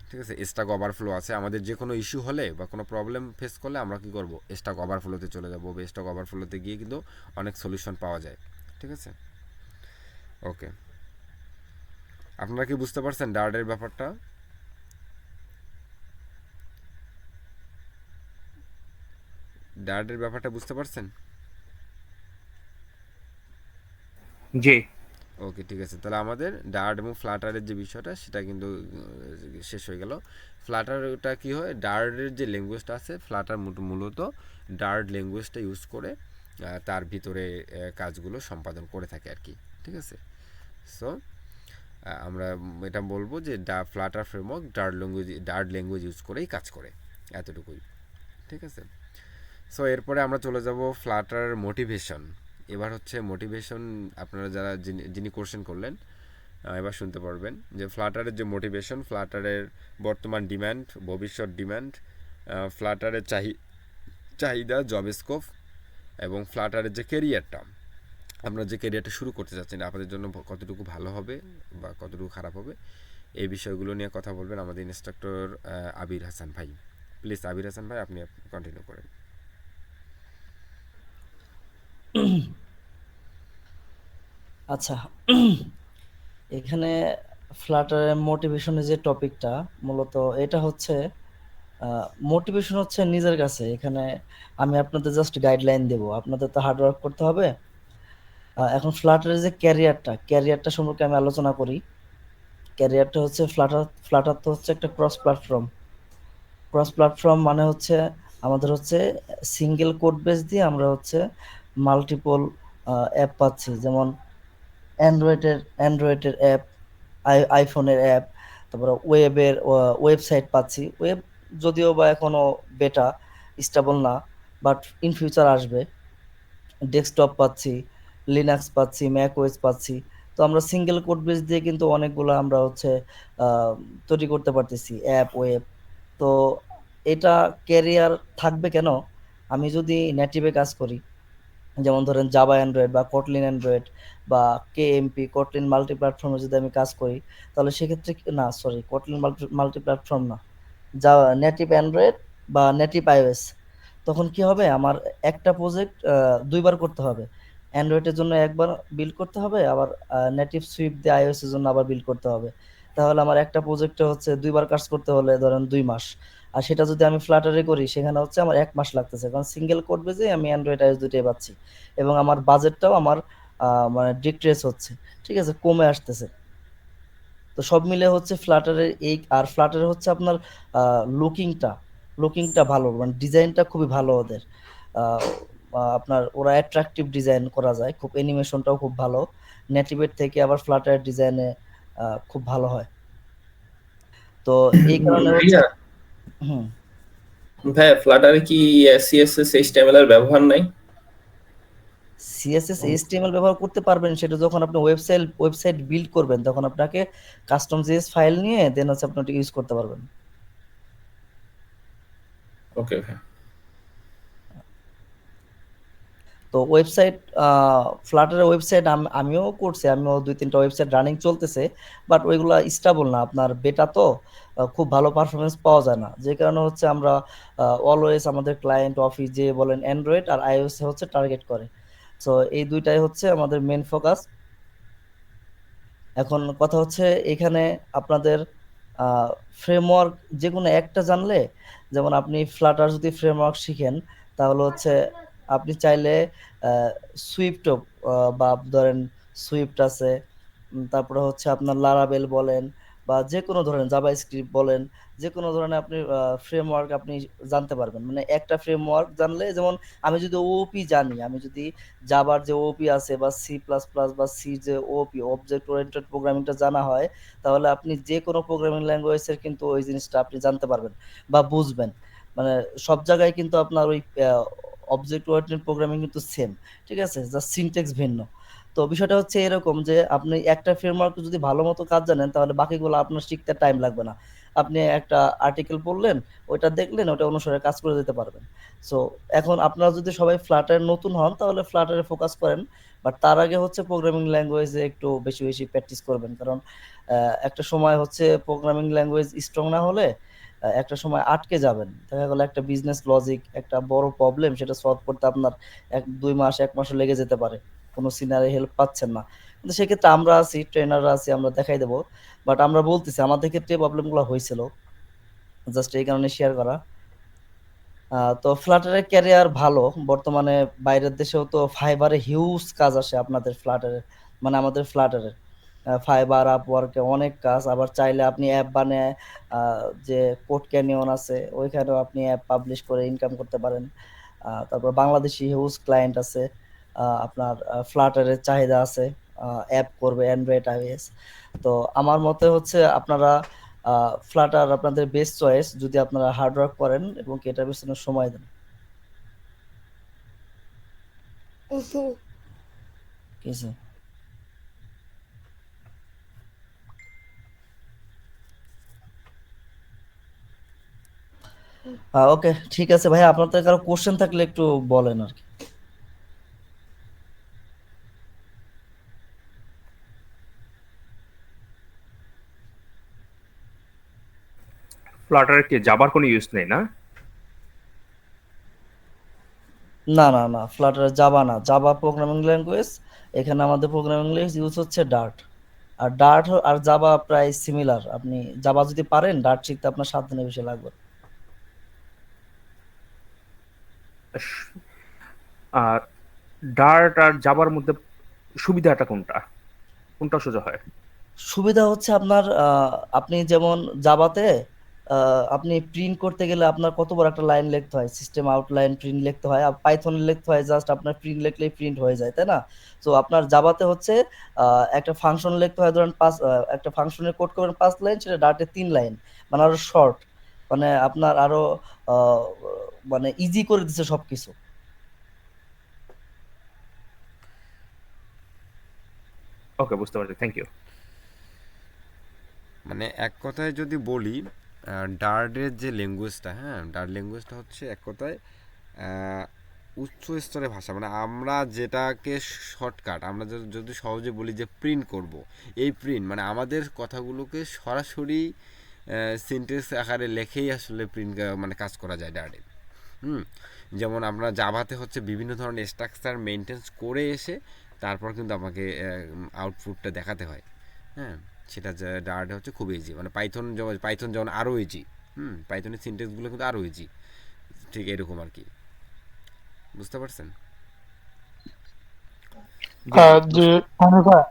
ঠিক আছে। স্ট্যাক ওভারফ্লো আছে, আমাদের যে কোনো ইস্যু হলে বা কোনো প্রবলেম ফেস করলে আমরা কী করবো, স্ট্যাক ওভারফ্লোতে চলে যাবো, বা স্ট্যাক ওভারফ্লোতে গিয়ে কিন্তু অনেক সলিউশন পাওয়া যায়, ঠিক আছে। ওকে, আপনারা কি বুঝতে পারছেন ডার্টের ব্যাপারটা? বুঝতে পারছেন? জি। ওকে, ঠিক আছে। তাহলে আমাদের ডার্ট এবং ফ্লাটারের যে বিষয়টা সেটা কিন্তু শেষ হয়ে গেল। ফ্লাটারটা কী হয়, ডার্টের যে ল্যাঙ্গুয়েজটা আছে, ফ্লাটার মূলত ডার্ট ল্যাঙ্গুয়েজটা ইউজ করে তার ভিতরে কাজগুলো সম্পাদন করে থাকে আর কি, ঠিক আছে। সো আমরা এটা বলবো যে flutter framework dart language use করেই কাজ করে, এতটুকুই, ঠিক আছে। সো এরপরে আমরা চলে যাব ফ্লাটার মোটিভেশন। এবার হচ্ছে মোটিভেশন, আপনারা যারা যিনি কোশ্চেন করলেন এবার শুনতে পারবেন যে ফ্লাটারের যে মোটিভেশন, ফ্লাটারের বর্তমান ডিম্যান্ড, ভবিষ্যৎ ডিম্যান্ড, ফ্লাটারের চাহিদা, জব স্কোপ, এবং ফ্লাটারের যে কেরিয়ারটা, আমরা যে কেরিয়ারটা শুরু করতে চাচ্ছেন আপনাদের জন্য কতটুকু ভালো হবে বা কতটুকু খারাপ হবে, এই বিষয়গুলো নিয়ে কথা বলবেন আমাদের ইনস্ট্রাক্টর আবির হাসান ভাই। প্লিজ আবির হাসান ভাই, আপনি কন্টিনিউ করেন। আচ্ছা, এখানে ফ্লাটারের মোটিভেশনের যে টপিকটা, মূলত এটা হচ্ছে মোটিভেশন হচ্ছে নিজের কাছে। এখানে আমি আপনাদের জাস্ট গাইডলাইন দেব, আপনাদের তো হার্ড ওয়ার্ক করতে হবে। এখন ফ্লাটারের যে ক্যারিয়ারটা সম্পর্কে আমি আলোচনা করি। ক্যারিয়ারটা হচ্ছে ফ্লাটার তো হচ্ছে একটা ক্রস প্ল্যাটফর্ম মানে হচ্ছে আমাদের হচ্ছে সিঙ্গেল কোড বেস দিয়ে আমরা হচ্ছে মাল্টিপল অ্যাপ পাচ্ছি, যেমন অ্যান্ড্রয়েডের অ্যাপ, আইফোনের অ্যাপ, তারপরে ওয়েবসাইট পাচ্ছি। ওয়েব যদিও বা এখনো বেটা স্টেবল না, বাট ইন ফিউচার আসবে। ডেস্কটপ পাচ্ছি, লিনাক্স পাচ্ছি, ম্যাক ওএস পাচ্ছি। তো আমরা সিঙ্গেল কোড বেস দিয়ে কিন্তু অনেকগুলো আমরা হচ্ছে আহ, তৈরি করতে পারতেছি অ্যাপ, ওয়েব। তো এটা ক্যারিয়ার থাকবে কেন? আমি যদি নেটিভে কাজ করি, যেমন ধরেন জাভা অ্যান্ড্রয়েড বা কটলিন অ্যান্ড্রয়েড বা কেএমপি কটলিন মাল্টি প্ল্যাটফর্মে যদি আমি কাজ করি, তাহলে সেক্ষেত্রে না, সরি, কটলিন মাল্টি প্ল্যাটফর্ম না, যা নেটিভ অ্যান্ড্রয়েড বা নেটিভ আইওএস, তখন কি হবে, আমার একটা প্রজেক্ট দুইবার করতে হবে। অ্যান্ড্রয়েডের জন্য একবার বিল্ড করতে হবে, আবার নেটিভ সুইফট দিয়ে আইওএস এর জন্য আবার বিল্ড করতে হবে। তাহলে আমার একটা প্রজেক্টে হচ্ছে দুইবার কাজ করতে হলে ধরেন 2 মাস। আর সেটা যদি আমি ফ্লাটারে করি, সেখানে হচ্ছে আমার 1 মাস লাগতেছে, কারণ সিঙ্গেল কোড বেজে আমি অ্যান্ড্রয়েড আইওএস দুটোই পাচ্ছি। এবং আমার বাজেটটাও আমার মানে ডিক্রিজ হচ্ছে, ঠিক আছে, কমে আসতেছে। তো সব মিলে হচ্ছে ফ্লাটারের এই, আর ফ্লাটারে হচ্ছে আপনার লুকিংটা লুকিংটা ভালো, মানে ডিজাইনটা খুবই ভালো ওদের। আহ, আপনার ওরা অ্যাট্রাকটিভ ডিজাইন করা যায়, খুব অ্যানিমেশনটাও খুব ভালো। নেটিভের থেকে আবার ফ্লাটারের ডিজাইনে খুব ভালো হয়। তো এই কারণে হচ্ছে ভাইয়া হুম ভাইয়া ফ্লাটারে কি সিএসএস এইচটিএমএল এর ব্যবহার নাই? সিএসএস এইচটিএমএল ব্যবহার করতে পারবেন, সেটা যখন আপনি ওয়েবসাইট বিল্ড করবেন, তখন আপনাকে কাস্টম জিএস ফাইল নিয়ে দেন হচ্ছে আপনি ওটা ইউজ করতে পারবেন। ওকে ভাই। তো ওয়েবসাইট, ফ্লাটারের ওয়েবসাইট আমিও করছি, আমিও 2-3টা ওয়েবসাইট রানিং চলতেছে, বাট ওইগুলা স্টেবল না, আপনার বেটা তো খুব ভালো পারফরমেন্স পাওয়া যায় না, যে কারণে হচ্ছে আমরা অলওয়েজ আমাদের ক্লায়েন্ট অফিস যে বলেন অ্যান্ড্রয়েড আর আইওএস হচ্ছে টার্গেট করে। সো এই দুইটাই হচ্ছে আমাদের মেন ফোকাস। এখন কথা হচ্ছে এখানে আপনাদের ফ্রেমওয়ার্ক যে কোনো একটা জানলে, যেমন আপনি ফ্লাটার যদি ফ্রেমওয়ার্ক শিখেন, তাহলে হচ্ছে আপনি চাইলে সুইফট বা ধরেন সুইফট আছে, তারপরে হচ্ছে আপনার লারাবেল বলেন, বা যে কোনো ধরনের জাভা স্ক্রিপ্ট বলেন, যে কোনো ধরনের আপনি ফ্রেমওয়ার্ক আপনি জানতে পারবেন। মানে একটা ফ্রেমওয়ার্ক জানলে, যেমন আমি যদি ওপি জানি, আমি যদি জাভার যে ওপি আছে বা সি প্লাস প্লাস বা সি যে ওপি অবজেক্ট ওরিয়েন্টেড প্রোগ্রামিংটা জানা হয়, তাহলে আপনি যে কোনো প্রোগ্রামিং ল্যাঙ্গুয়েজের কিন্তু ওই জিনিসটা আপনি জানতে পারবেন বা বুঝবেন। মানে সব জায়গায় কিন্তু আপনার ওই অবজেক্ট ওরিয়েন্টেড প্রোগ্রামিং কিন্তু সেম, ঠিক আছে, জাস্ট সিনট্যাক্স ভিন্ন। তো বিষয়টা হচ্ছে এরকম যে আপনি একটা ফ্রেমওয়ার্ক যদি ভালো মতো কাজ জানেন, তাহলে বাকিগুলো আপনার শিখতে টাইম লাগবে না। আপনি একটা আর্টিকেল পড়লেন, ওইটা দেখলেন, ওটা অনুসারে কাজ করে দিতে পারবেন। সো এখন আপনারা যদি সবাই ফ্লাটারে নতুন হন, তাহলে ফ্লাটারে ফোকাস করেন, বাট তার আগে হচ্ছে প্রোগ্রামিং ল্যাঙ্গুয়েজে একটু বেশি বেশি প্র্যাকটিস করবেন, কারণ একটা সময় হচ্ছে প্রোগ্রামিং ল্যাঙ্গুয়েজ স্ট্রং না হলে একটা সময় আটকে যাবেন। দেখা গেল একটা বিজনেস লজিক, একটা বড় প্রবলেম, সেটা সলভ করতে আপনার 2 মাস 1 মাসও লেগে যেতে পারে, কোনো সিনারি হেল্প পাচ্ছেন না। কিন্তু সেক্ষেত্রে আমরা আছি, ট্রেনাররা আছি, আমরা দেখাই দেবো। বাট আমরা বলতেছি আমাদের ক্ষেত্রে প্রবলেমগুলো হয়েছিল, জাস্ট এই কারণে শেয়ার করা। তো ফ্লাটারের ক্যারিয়ার ভালো বর্তমানে। বাইরের দেশেও তো ফাইবারে হিউজ কাজ আসে আপনাদের ফ্লাটারের, মানে আমাদের ফ্লাটারের ফাইবার আপওয়ার্কে অনেক কাজ। আবার চাইলে আপনি অ্যাপ বানিয়ে যে কোড ক্যানিয়ন আছে, ওইখানেও আপনি অ্যাপ পাবলিশ করে ইনকাম করতে পারেন। তারপর বাংলাদেশি হিউজ ক্লায়েন্ট আছে, আপনার ফ্লাটারের চাহিদা আছে, অ্যাপ করবে অ্যান্ড্রয়েড আইওএস। তো আমার মতে হচ্ছে আপনারা ফ্লাটার আপনাদের বেস্ট চয়েস, যদি আপনারা হার্ড ওয়ার্ক করেন এবং কি এটার পিছনে সময় দেন। ঠিক আছে, ওকে, ঠিক আছে ভাই, আপনাদের কারো কোশ্চেন থাকলে একটু বলেন আর কি। ফ্লাটারে কি জাভার কোনো ইউজ নেই না? না না না, ফ্লাটার জাভা না, জাভা প্রোগ্রামিং ল্যাঙ্গুয়েজ। এখানে আমাদের প্রোগ্রামিং ল্যাঙ্গুয়েজ ইউজ হচ্ছে ডার্ট। আর ডার্ট আর জাভা প্রায় সিমিলার। আপনি জাভা যদি পারেন, ডার্ট শিখতে আপনার 7 দিনের বেশি লাগবে। আর ডার্ট আর জাভার মধ্যে সুবিধাটা কোনটা, কোনটা সোজা হয়? সুবিধা হচ্ছে আপনার আপনি যেমন জাভাতে আপনি প্রিন্ট করতে গেলে আপনার কত বড় একটা লাইন লিখতে হয়, সিস্টেম আউটলাইন প্রিন্ট লিখতে হয়, আর পাইথনে লিখতে হয় জাস্ট আপনার প্রিন্ট লিখলেই প্রিন্ট হয়ে যায়, তাই না? তো আপনার জাভাতে হচ্ছে একটা ফাংশন লিখতে হয়, ধরেন একটা ফাংশনের কোড করবেন 5 লাইন, সেটা ডার্টে 3 লাইন, মানে আরো শর্ট, মানে আপনার আরো আহ, মানে ইজি করে দিচ্ছে সবকিছু। ওকে, বুঝতে পারছি, থ্যাংক ইউ। মানে এক কথায় যদি বলি, ডার্টের যে ল্যাঙ্গুয়েজটা, হ্যাঁ, ডার্ট ল্যাঙ্গুয়েজটা হচ্ছে এক কথায় আহ, উচ্চ স্তরের ভাষা। মানে আমরা যেটাকে শর্টকাট, আমরা যদি সহজে বলি যে প্রিন্ট করব, এই প্রিন্ট মানে আমাদের কথাগুলোকে সরাসরি সেন্টেন্স আকারে লেখেই আসলে প্রিন্ট মানে কাজ করা যায় ডার্টে। যেমন আমরা জাভাতে হচ্ছে বিভিন্ন ধরনের স্ট্রাকচার মেনটেন্স করে এসে তারপর কিন্তু আমাকে আউটপুটটা দেখাতে হয়, হ্যাঁ, সেটা ডার্টে হচ্ছে খুব ইজি। মানে পাইথন যেমন আরও ইজি, পাইথনের সিনটেক্সগুলো কিন্তু আরও ইজি, ঠিক এরকম আর কি। বুঝতে পারছেন? জি জি, যে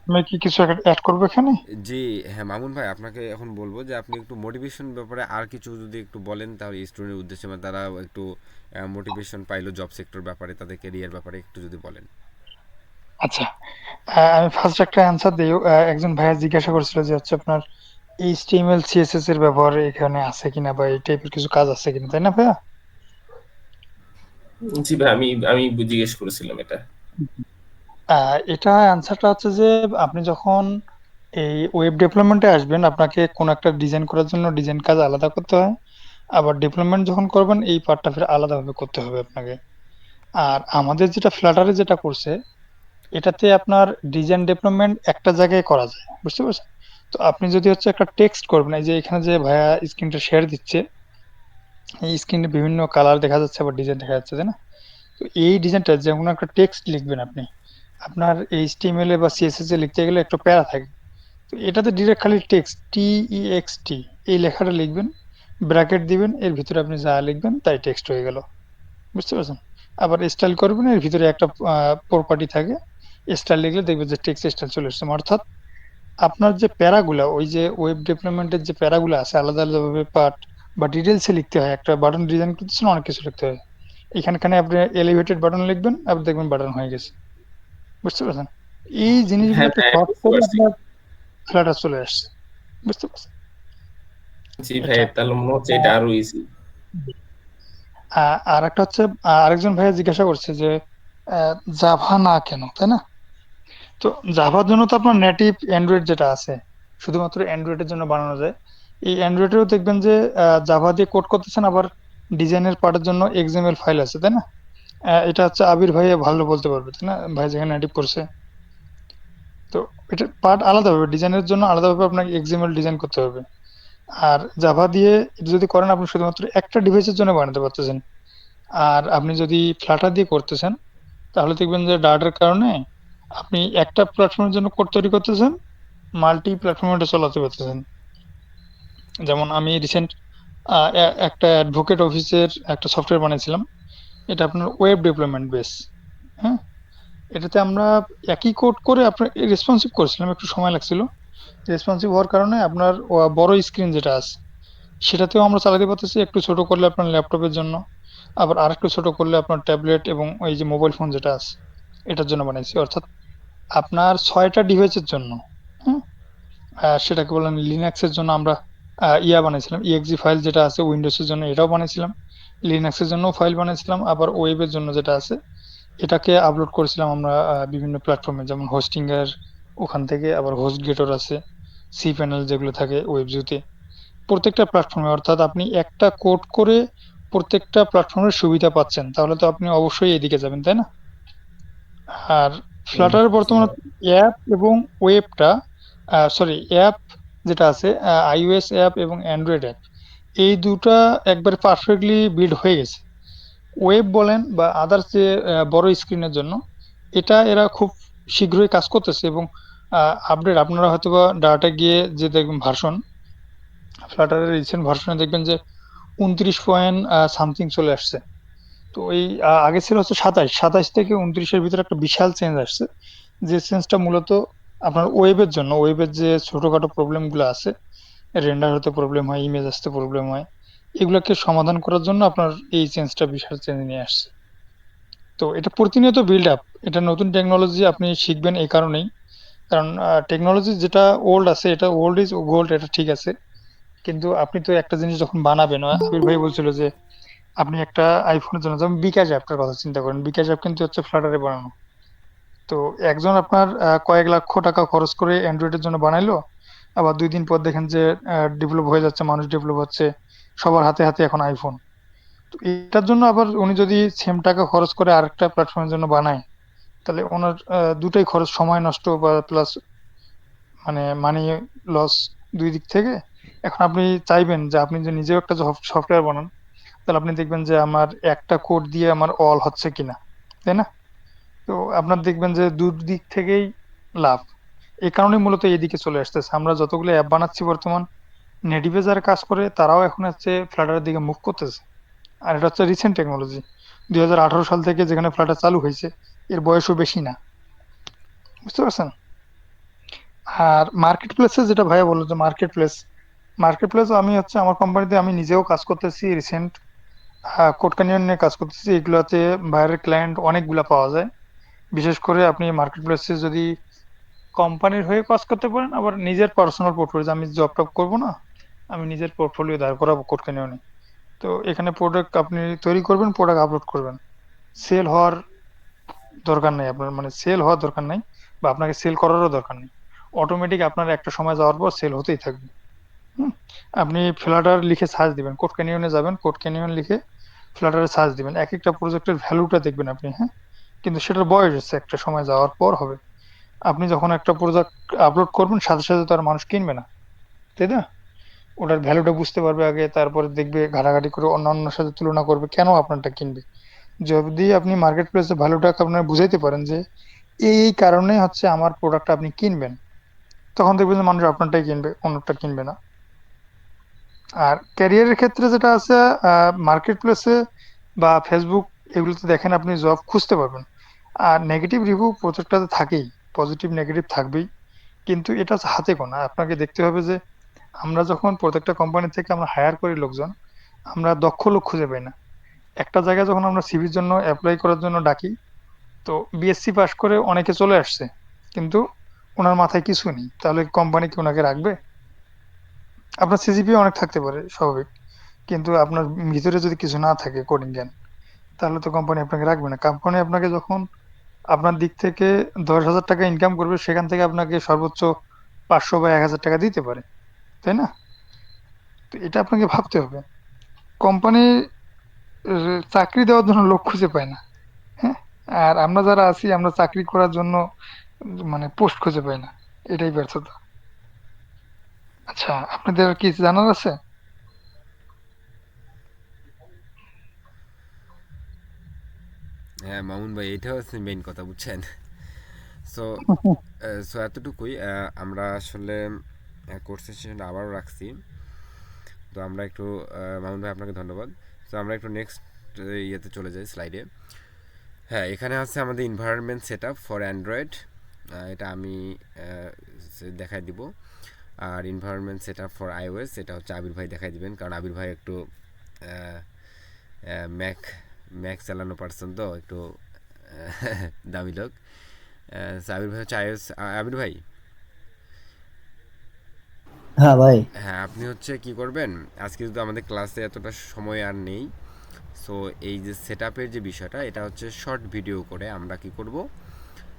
আমি কি কিছু অ্যাড করবো এখানে? জি হ্যাঁ, মামুন ভাই, আপনাকে এখন বলবো যে আপনি একটু মোটিভেশন ব্যাপারে আর কিছু যদি একটু বলেন, তাহলে স্টুডেন্টের উদ্দেশ্যে, মানে তারা একটু মোটিভেশন পাইলো জব সেক্টর ব্যাপারে, তাদের ক্যারিয়ার ব্যাপারে একটু যদি বলেন। আচ্ছা, আমি ফার্স্ট একটা অ্যান্সার দিই। একজন ভাইয়া জিজ্ঞাসা করছিল যে হচ্ছে আপনার এইচটিএমএল সিএসএস এর ব্যবহার এখানে আছে কিনা, বা এই টাইপের কিছু কাজ আছে কিনা, তাই না ভাইয়া? জি ভাই, আমি আমি জিজ্ঞেস করেছিলাম এটা। এটা অ্যান্সারটা হচ্ছে যে আপনি যখন এই ওয়েব ডেভেলপমেন্টে আসবেন, আপনাকে কোন একটা ডিজাইন করার জন্য ডিজাইন কাজ আলাদা করতে হয়, আবার ডেভেলপমেন্ট যখন করবেন এই পার্টটা ফের আলাদাভাবে করতে হবে আপনাকে। আর আমাদের যেটা ফ্লাটারে যেটা করছে, এটাতে আপনার ডিজাইন ডেভেলপমেন্ট একটা জায়গায় করা যায়, বুঝতে পারছেন? তো আপনি যদি হচ্ছে একটা টেক্সট করবেন, এই যে এখানে যে ভাইয়া স্ক্রিনটা শেয়ার দিচ্ছে, এই স্ক্রিনে বিভিন্ন কালার দেখা যাচ্ছে, আবার ডিজাইন দেখা যাচ্ছে, তাই না? তো এই ডিজাইনটা যেমন একটা টেক্সট লিখবেন আপনি, আপনার এইচটিএমএল এ বা সিএসএস এ লিখতে গেলে একটু প্যারা থাকে। তো এটাতে ডিরেক্ট খালি টেক্সট টি এই লেখাটা লিখবেন, ব্র্যাকেট দিবেন, এর ভিতরে আপনি যা লিখবেন তাই টেক্সট হয়ে গেল, বুঝতে পারছেন? আবার স্টাইল করবেন, এর ভিতরে একটা প্রপার্টি থাকে, স্টাইল লিখলে দেখবেন যে টেক্সট স্টাইল চলে এসেছে। অর্থাৎ আপনার যে প্যারাগুলা, ওই যে ওয়েব ডেভেলপমেন্টের যে প্যারাগুলো আছে, আলাদা আলাদাভাবে পার্ট বা ডিটেলসে লিখতে হয়। একটা বাটন ডিজাইন করতেছেন, অনেক কিছু লিখতে হয়। এখানে আপনি এলিভেটেড বাটন লিখবেন, আপনি দেখবেন বাটন হয়ে গেছে, বুঝতে পারছেন? এই হ্যাঁ জিনিসগুলোকে ভাই, শর্ট বুঝতে করে পারছি। আপনার ফ্ল্যাটার চলে আসছে, বুঝতে পারছেন? জি ভাই, এটা তাহলে মনে হচ্ছে এটা আরো ইজি। আর একটা হচ্ছে, আরেকজন ভাইয়া জিজ্ঞাসা করছে যে জাভা না কেন, তাই না? তো জাভার জন্য তো আপনার নেটিভ অ্যান্ড্রয়েড যেটা আছে, শুধুমাত্র অ্যান্ড্রয়েডের জন্য বানানো যায়। এই অ্যান্ড্রয়েডেও দেখবেন যে জাভা দিয়ে কোড করতেছেন, আবার ডিজাইনের পার্টের জন্য এক্সএমএল ফাইল আছে, তাই না? এটা হচ্ছে আবির ভাইয়া ভালো বলতে পারবে, তাই না? ভাই যেখানে নেটিভ করছে। তো এটা পার্ট আলাদাভাবে, ডিজাইনের জন্য আলাদাভাবে আপনাকে এক্সএমএল ডিজাইন করতে হবে। আর জাভা দিয়ে এটা যদি করেন, আপনি শুধুমাত্র একটা ডিভাইসের জন্য বানাতে পারতেছেন। আর আপনি যদি ফ্লাটার দিয়ে করতেছেন, তাহলে দেখবেন যে ডার্টের কারণে আপনি একটা প্ল্যাটফর্মের জন্য কোড তৈরি করতেছেন, মাল্টি প্ল্যাটফর্মে এটা চালাতে পারতেছেন। যেমন আমি রিসেন্ট একটা অ্যাডভোকেট অফিসের একটা সফটওয়্যার বানিয়েছিলাম। এটা আপনার ওয়েব ডেভেলপমেন্ট বেস। হ্যাঁ, এটাতে আমরা একই কোড করে আপনার রেসপন্সিভ করেছিলাম, একটু সময় লাগছিল। রেসপন্সিভ হওয়ার কারণে আপনার বড় স্ক্রিন যেটা আছে সেটাতেও আমরা চালাতে পারতেছি, একটু ছোট করলে আপনার ল্যাপটপের জন্য, আবার আরেকটু ছোট করলে আপনার ট্যাবলেট এবং ওই যে মোবাইল ফোন যেটা আছে এটার জন্য বানাইছি। অর্থাৎ আপনার 6টা ডিভাইসের জন্য। হ্যাঁ, সেটাকে বলেন লিনাক্সের জন্য আমরা বানাইছিলাম, ইএক্সি ফাইল যেটা আছে উইন্ডোজের জন্য এটাও বানাইছিলাম, লিনাক্সের জন্য ফাইল বানাইছিলাম, আবার ওয়েবের জন্য যেটা আছে এটাকে আপলোড করেছিলাম আমরা বিভিন্ন প্ল্যাটফর্মে, যেমন হোস্টিং এর ওখান থেকে, আবার হোস্ট গেটর আছে, সি প্যানেল যেগুলো থাকে ওয়েবভিউতে, প্রত্যেকটা প্ল্যাটফর্মে। অর্থাৎ আপনি একটা কোড করে প্রত্যেকটা প্ল্যাটফর্মের সুবিধা পাচ্ছেন, তাহলে তো আপনি অবশ্যই এদিকে যাবেন, তাই না? আর ফ্লাটারের জি বর্তমানে ভাই। অ্যাপ এবং ওয়েবটা, সরি, অ্যাপ যেটা আছে, আইওএস অ্যাপ এবং অ্যান্ড্রয়েড অ্যাপ, এই দুটা একবারে পারফেক্টলি বিল্ড হয়ে গেছে। ওয়েব বলেন বা আদার্স যে বড় স্ক্রিনের জন্য, এটা এরা খুব শীঘ্রই কাজ করতেছে। এবং আপডেট আপনারা হয়তোবা ডাটা গিয়ে যে দেখবেন ভার্সন, ফ্লাটারের রিসেন্ট ভার্সনে দেখবেন যে 29 পয়েন্ট সামথিং চলে আসছে। তো ওই আগে ছিল হচ্ছে 27 থেকে 29-এর ভিতরে একটা বিশাল চেঞ্জ আসছে, যে চেঞ্জটা মূলত আপনার ওয়েবের জন্য, ওয়েবের যে ছোটখাটো প্রবলেমগুলো আছে, রেন্ডার হতে প্রবলেম হয়, ইমেজ আসতে প্রবলেম হয়, এগুলোকে সমাধান করার জন্য আপনার এই চেঞ্জটা, বিশাল চেঞ্জ নিয়ে আসছে। তো এটা প্রতিনিয়ত বিল্ড আপ, এটা নতুন টেকনোলজি আপনি শিখবেন এই কারণেই, কারণ টেকনোলজি যেটা ওল্ড আছে, এটা ওল্ড ইজ গোল্ড, এটা ঠিক আছে, কিন্তু আপনি তো একটা জিনিস যখন বানাবেন, আবির ভাই বলছিল যে আপনি একটা আইফোনের জন্য, যেমন বিকাশ অ্যাপটার কথা চিন্তা করেন, বিকাশ অ্যাপ কিন্তু হচ্ছে ফ্লাটারে বানানো। তো একজন আপনার কয়েক লক্ষ টাকা খরচ করে অ্যান্ড্রয়েডের জন্য বানাইলো, আবার 2 দিন পর দেখেন যে ডেভেলপ হয়ে যাচ্ছে, মানুষ ডেভেলপ হচ্ছে, সবার হাতে হাতে এখন আইফোন। তো এটার জন্য আবার উনি যদি সেম টাকা খরচ করে আরেকটা প্ল্যাটফর্মের জন্য বানায়, তাহলে ওনার দুটাই খরচ, সময় নষ্ট বা প্লাস মানে মানি লস, দুই দিক থেকে। এখন আপনি চাইবেন যে আপনি যে নিজেও একটা সফটওয়্যার বানান, তাহলে আপনি দেখবেন যে আমার একটা কোড দিয়ে আমার অল হচ্ছে কিনা, তাই না? তো আপনার দেখবেন যে দুদিক থেকেই লাভ। এই কারণেই মূলত এদিকে চলে আসতেছে, আমরা যতগুলো অ্যাপ বানাচ্ছি বর্তমান, নেটিভে যারা কাজ করে তারাও এখন হচ্ছে ফ্লাটারের দিকে মুভ করতেছে। আর এটা হচ্ছে রিসেন্ট টেকনোলজি, 2018 সাল থেকে যেখানে ফ্লাটার চালু হয়েছে, এর বয়সও বেশি না, বুঝতে পারছেন? আর মার্কেট প্লেসে যেটা ভাইয়া বললো যে মার্কেট প্লেস, মার্কেট প্লেস আমি হচ্ছে আমার কোম্পানিতে আমি নিজেও কাজ করতেছি রিসেন্ট, কোড ক্যানিয়ন নিয়ে কাজ করতেছি। এগুলোতে বাইরের ক্লায়েন্ট অনেকগুলা পাওয়া যায়। বিশেষ করে আপনি মার্কেট প্লেসে যদি কোম্পানির হয়ে কাজ করতে পারেন, আবার নিজের পার্সোনাল পোর্টফোলিও, আমি জব টপ করবো না, আমি নিজের পোর্টফোলিও দাঁড় করাবো কোড ক্যানিয়নে। তো এখানে প্রোডাক্ট আপনি তৈরি করবেন, প্রোডাক্ট আপলোড করবেন, সেল হওয়ার দরকার নেই আপনার, মানে সেল হওয়ার দরকার নেই, বা আপনাকে সেল করারও দরকার নেই, অটোমেটিক আপনার একটা সময় যাওয়ার পর সেল হতেই থাকবে। হুম, আপনি ফ্লাটার লিখে সার্চ দিবেন, কোড ক্যানিয়নে যাবেন, কোড ক্যানিয়ন লিখে ফ্লাটারে সার্চ দিবেন, এক একটা প্রজেক্টের ভ্যালুটা দেখবেন আপনি, হ্যাঁ। কিন্তু সেটার বয়স আছে, একটা সময় যাওয়ার পর হবে। আপনি যখন একটা প্রোডাক্ট আপলোড করবেন, সাথে সাথে তো আর মানুষ কিনবে না, তাই না? ওটার ভ্যালুটা বুঝতে পারবে আগে, তারপরে দেখবে, ঘাটাঘাটি করে অন্যান্যর সাথে তুলনা করবে, কেন আপনারটা কিনবে। যদি আপনি মার্কেট প্লেসে ভ্যালুটাকে আপনার বুঝাইতে পারেন যে এই কারণে হচ্ছে আমার প্রোডাক্টটা আপনি কিনবেন, তখন দেখবেন যে মানুষ আপনারটাই কিনবে, অন্যটা কিনবে না। আর ক্যারিয়ারের ক্ষেত্রে যেটা আছে, মার্কেট প্লেসে বা ফেসবুক, এগুলোতে দেখেন আপনি জব খুঁজতে পারবেন। আর নেগেটিভ রিভিউ প্রত্যেকটাতে থাকেই, পজিটিভ নেগেটিভ থাকবেই, কিন্তু এটা হচ্ছে হাতে গোনা। আপনাকে দেখতে হবে যে আমরা যখন প্রত্যেকটা কোম্পানি থেকে আমরা হায়ার করি লোকজন, আমরা দক্ষ লোক খুঁজে পাই না। একটা জায়গায় যখন আমরা সিভির জন্য অ্যাপ্লাই করার জন্য ডাকি, তো বিএসসি পাস করে অনেকে চলে আসছে, কিন্তু ওনার মাথায় কিছু নেই, তাহলে কোম্পানি কি ওনাকে রাখবে? আপনার সিজিপিএ অনেক থাকতে পারে, স্বাভাবিক, কিন্তু আপনার ভিতরে যদি কিছু না থাকে, কোডিং জ্ঞান, তাহলে তো কোম্পানি আপনাকে রাখবে না। কোম্পানি আপনাকে যখন আপনার দিক থেকে 10,000 টাকা ইনকাম করবে, সেখান থেকে আপনাকে সর্বোচ্চ 500 বা 1,000 টাকা দিতে পারে, তাই না? তো এটা আপনাকে ভাবতে হবে। কোম্পানি চাকরি দেওয়ার জন্য লোক খুঁজে পায় না, হ্যাঁ। আর আমরা যারা আছি, আমরা চাকরি করার জন্য মানে পোস্ট খুঁজে পাই না, এটাই ব্যর্থতা। আচ্ছা, আপনাদের আর কি জানার আছে? হ্যাঁ মামুন ভাই, এটা হচ্ছে মেইন কথা, বুঝছেন? সো সো এতটুকুই। আমরা আসলে কোর্স সেশনটা আবারও রাখছি। তো আমরা একটু মামুন ভাই আপনাকে ধন্যবাদ। তো আমরা একটু নেক্সট ইয়েতে চলে যাই, স্লাইডে। হ্যাঁ, এখানে আছে আমাদের environment set up for Android, এটা আমি দেখাই দিব। আর environment set up for iOS, এটা হচ্ছে আবির ভাই দেখাই দিবেন, কারণ আবির ভাই একটু ম্যাক ম্যাক চালানো পারসন, তো একটু দামি লোক। আবির ভাই হচ্ছে আইওএস। আবির ভাই, হ্যাঁ ভাই। হ্যাঁ আপনি হচ্ছে কি করবেন, আজকে যদি আমাদের ক্লাসে এতটা সময় আর নেই, সো এই যে সেট আপের যে বিষয়টা, এটা হচ্ছে শর্ট ভিডিও করে আমরা কি করব,